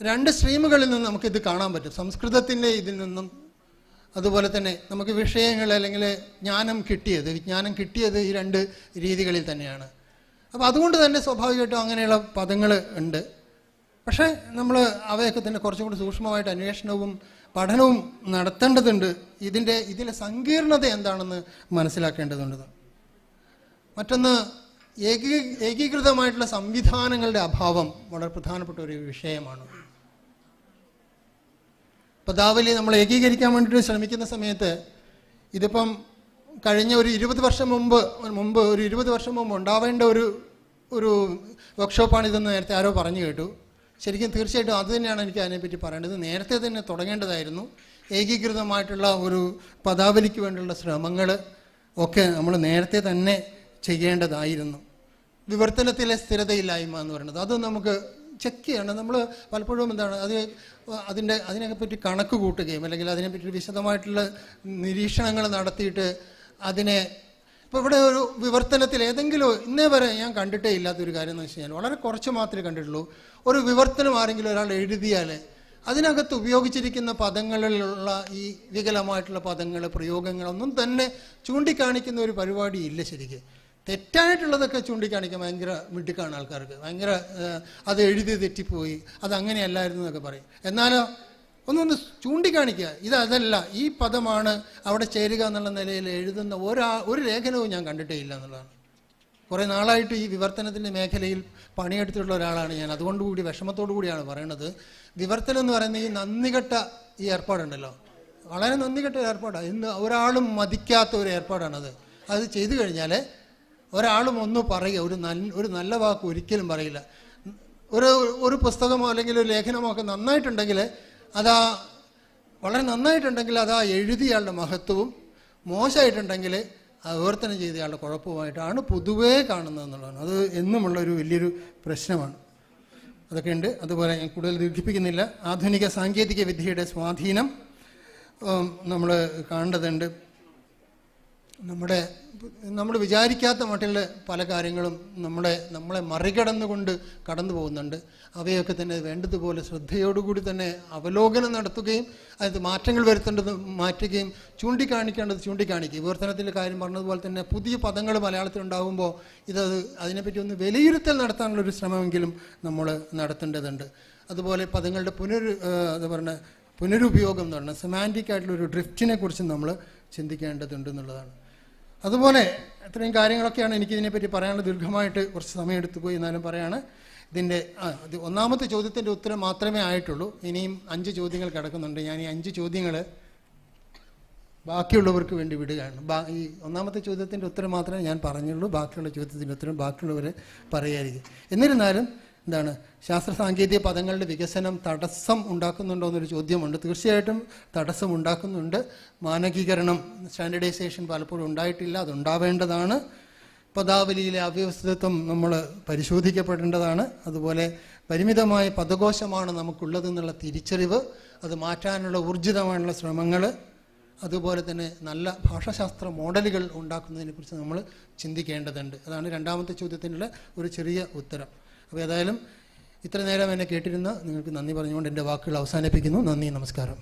2 സ്ട്രീമുകളിൽ നിന്ന് നമുക്കിത് കാണാൻ പറ്റും. സംസ്കൃതത്തിൻ്റെ ഇതിൽ നിന്നും അതുപോലെ തന്നെ നമുക്ക് വിഷയങ്ങൾ അല്ലെങ്കിൽ വിജ്ഞാനം കിട്ടിയത് ഈ 2 രീതികളിൽ തന്നെയാണ്. അപ്പോൾ അതുകൊണ്ട് തന്നെ സ്വാഭാവികമായിട്ടും അങ്ങനെയുള്ള പദങ്ങൾ ഉണ്ട്. പക്ഷേ നമ്മൾ അവയൊക്കെ തന്നെ കുറച്ചും കൂടി സൂക്ഷ്മമായിട്ട് അന്വേഷണവും പഠനവും നടത്തേണ്ടതുണ്ട്. ഇതിലെ സങ്കീർണത എന്താണെന്ന് മനസ്സിലാക്കേണ്ടതുണ്ട്. മറ്റൊന്ന്, ഏകീകൃതമായിട്ടുള്ള സംവിധാനങ്ങളുടെ അഭാവം വളരെ പ്രധാനപ്പെട്ട ഒരു വിഷയമാണ്. പദാവലി നമ്മൾ ഏകീകരിക്കാൻ വേണ്ടിയിട്ട് ശ്രമിക്കുന്ന സമയത്ത് ഇതിപ്പം കഴിഞ്ഞ ഒരു 20 വർഷം മുമ്പ് ഉണ്ടാവേണ്ട ഒരു വർക്ക്ഷോപ്പാണിതെന്ന് നേരത്തെ ആരോ പറഞ്ഞു കേട്ടു. ശരിക്കും തീർച്ചയായിട്ടും അത് തന്നെയാണ് എനിക്ക് അതിനെപ്പറ്റി പറയേണ്ടത്. നേരത്തെ തന്നെ തുടങ്ങേണ്ടതായിരുന്നു. ഏകീകൃതമായിട്ടുള്ള ഒരു പദാവലിക്ക് വേണ്ടിയുള്ള ശ്രമങ്ങൾ ഒക്കെ നമ്മൾ നേരത്തെ തന്നെ ചെയ്യേണ്ടതായിരുന്നു. വിവർത്തനത്തിലെ സ്ഥിരതയില്ലായ്മ എന്ന് പറയുന്നത് അത് നമുക്ക് ചെക്ക് ചെയ്യണം. നമ്മൾ പലപ്പോഴും അതിനെപ്പറ്റി കണക്ക് കൂട്ടുകയും അല്ലെങ്കിൽ അതിനെപ്പറ്റി വിശദമായിട്ടുള്ള നിരീക്ഷണങ്ങൾ നടത്തിയിട്ട് ഇപ്പോൾ ഇവിടെ ഒരു വിവർത്തനത്തിൽ ഏതെങ്കിലും ഇന്നേ വരെ ഞാൻ കണ്ടിട്ടേ ഇല്ലാത്തൊരു കാര്യം എന്ന് വെച്ച് കഴിഞ്ഞാൽ, വളരെ കുറച്ച് മാത്രമേ കണ്ടിട്ടുള്ളൂ, ഒരു വിവർത്തനം ആരെങ്കിലും ഒരാൾ എഴുതിയാൽ അതിനകത്ത് ഉപയോഗിച്ചിരിക്കുന്ന പദങ്ങളിലുള്ള ഈ വികലമായിട്ടുള്ള പദങ്ങൾ, പ്രയോഗങ്ങളൊന്നും തന്നെ ചൂണ്ടിക്കാണിക്കുന്ന ഒരു പരിപാടി ഇല്ല. ശരിക്കും തെറ്റായിട്ടുള്ളതൊക്കെ ചൂണ്ടിക്കാണിക്കാൻ ഭയങ്കര മിടുക്കാണ് ആൾക്കാർക്ക്. ഭയങ്കര അത് എഴുതി തെറ്റിപ്പോയി, അതങ്ങനെയല്ലായിരുന്നു എന്നൊക്കെ പറയും. എന്നാലോ ഒന്ന് ചൂണ്ടിക്കാണിക്കുക, അതല്ല, ഈ പദമാണ് അവിടെ ചേരുക എന്നുള്ള നിലയിൽ എഴുതുന്ന ഒരു ലേഖനവും ഞാൻ കണ്ടിട്ടേ ഇല്ല എന്നുള്ളതാണ്. കുറേ നാളായിട്ട് ഈ വിവർത്തനത്തിൻ്റെ മേഖലയിൽ പണിയെടുത്തിട്ടുള്ള ഒരാളാണ് ഞാൻ. അതുകൊണ്ടുകൂടി വിഷമത്തോടു കൂടിയാണ് പറയണത്. വിവർത്തനം എന്ന് പറയുന്ന ഈ നന്ദികെട്ട ഈ ഏർപ്പാടുണ്ടല്ലോ, വളരെ നന്ദികെട്ട ഏർപ്പാടാണ്. ഇന്ന് ഒരാളും മതിക്കാത്ത ഒരു ഏർപ്പാടാണത്. അത് ചെയ്തു കഴിഞ്ഞാൽ ഒരാളും ഒന്നും പറയുക, ഒരു നല്ല വാക്ക് ഒരിക്കലും പറയില്ല. ഒരു പുസ്തകമോ അല്ലെങ്കിൽ ഒരു ലേഖനമോ ഒക്കെ നന്നായിട്ടുണ്ടെങ്കിൽ വളരെ നന്നായിട്ടുണ്ടെങ്കിൽ എഴുതിയയാളുടെ മഹത്വവും, മോശമായിട്ടുണ്ടെങ്കിൽ വിവർത്തനം ചെയ്തയാളുടെ കുഴപ്പമായിട്ടാണ് പൊതുവേ കാണുന്നത് എന്നുള്ളതാണ്. അത് എന്നുമുള്ളൊരു വലിയൊരു പ്രശ്നമാണ്. അതൊക്കെ ഉണ്ട്. അതുപോലെ ഞാൻ കൂടുതൽ ദീർഘിപ്പിക്കുന്നില്ല. ആധുനിക സാങ്കേതിക വിദ്യയുടെ സ്വാധീനം നമ്മൾ കാണേണ്ടതുണ്ട്. നമ്മൾ വിചാരിക്കാത്ത മറ്റുള്ള പല കാര്യങ്ങളും നമ്മളെ മറികടന്നുകൊണ്ട് കടന്നു പോകുന്നുണ്ട്. അവയൊക്കെ തന്നെ വേണ്ടതുപോലെ ശ്രദ്ധയോടുകൂടി തന്നെ അവലോകനം നടത്തുകയും അതിന് മാറ്റങ്ങൾ വരുത്തേണ്ടത് മാറ്റുകയും ചൂണ്ടിക്കാണിക്കേണ്ടത് ചൂണ്ടിക്കാണിക്കുക. വിവർത്തനത്തിൻ്റെ കാര്യം പറഞ്ഞതുപോലെ തന്നെ പുതിയ പദങ്ങൾ മലയാളത്തിലുണ്ടാകുമ്പോൾ അതിനെപ്പറ്റി ഒന്ന് വിലയിരുത്തൽ നടത്താനുള്ളൊരു ശ്രമമെങ്കിലും നമ്മൾ നടത്തേണ്ടതുണ്ട്. അതുപോലെ പദങ്ങളുടെ പുനരുപയോഗം എന്ന് പറഞ്ഞാൽ സെമാൻറ്റിക് ആയിട്ടുള്ളൊരു ഡ്രിഫ്റ്റിനെ കുറിച്ച് നമ്മൾ ചിന്തിക്കേണ്ടതുണ്ട് എന്നുള്ളതാണ്. അതുപോലെ ഇത്രയും കാര്യങ്ങളൊക്കെയാണ് എനിക്കിതിനെപ്പറ്റി പറയാനുള്ള. ദീർഘമായിട്ട് കുറച്ച് സമയം എടുത്തു പോയി, എന്നാലും പറയാണ്. ഒന്നാമത്തെ ചോദ്യത്തിൻ്റെ ഉത്തരം മാത്രമേ ആയിട്ടുള്ളൂ. ഇനിയും 5 ചോദ്യങ്ങൾ കിടക്കുന്നുണ്ട്. ഞാൻ ഈ 5 ചോദ്യങ്ങൾ ബാക്കിയുള്ളവർക്ക് വേണ്ടി വിടുകയാണ്. ഈ ഒന്നാമത്തെ ചോദ്യത്തിൻ്റെ ഉത്തരം മാത്രമേ ഞാൻ പറഞ്ഞുള്ളൂ. ബാക്കിയുള്ള ചോദ്യത്തിൻ്റെ ഉത്തരം ബാക്കിയുള്ളവർ പറയായിരിക്കും. എന്നിരുന്നാലും ശാസ്ത്ര സാങ്കേതിക പദങ്ങളുടെ വികസനം തടസ്സം ഉണ്ടാക്കുന്നുണ്ടോ എന്നൊരു ചോദ്യമുണ്ട്. തീർച്ചയായിട്ടും തടസ്സം ഉണ്ടാക്കുന്നുണ്ട്. മാനകീകരണം, സ്റ്റാൻഡേർഡൈസേഷൻ പലപ്പോഴും ഉണ്ടായിട്ടില്ല. അതുണ്ടാവേണ്ടതാണ്. പദാവലിയിലെ അവ്യവസ്ഥിതത്വം നമ്മൾ പരിശോധിക്കപ്പെടേണ്ടതാണ്. അതുപോലെ പരിമിതമായ പദകോശമാണ് നമുക്കുള്ളതെന്നുള്ള തിരിച്ചറിവ്, അത് മാറ്റാനുള്ള ഊർജിതമായുള്ള ശ്രമങ്ങൾ, അതുപോലെ തന്നെ നല്ല ഭാഷാശാസ്ത്ര മോഡലുകൾ ഉണ്ടാക്കുന്നതിനെക്കുറിച്ച് നമ്മൾ ചിന്തിക്കേണ്ടതുണ്ട്. അതാണ് രണ്ടാമത്തെ ചോദ്യത്തിനുള്ള ഒരു ചെറിയ ഉത്തരം. അപ്പോൾ ഏതായാലും ഇത്ര നേരം എന്നെ കേട്ടിരുന്ന നിങ്ങൾക്ക് നന്ദി പറഞ്ഞുകൊണ്ട് എൻ്റെ വാക്കുകൾ അവസാനിപ്പിക്കുന്നു. നന്ദി, നമസ്കാരം.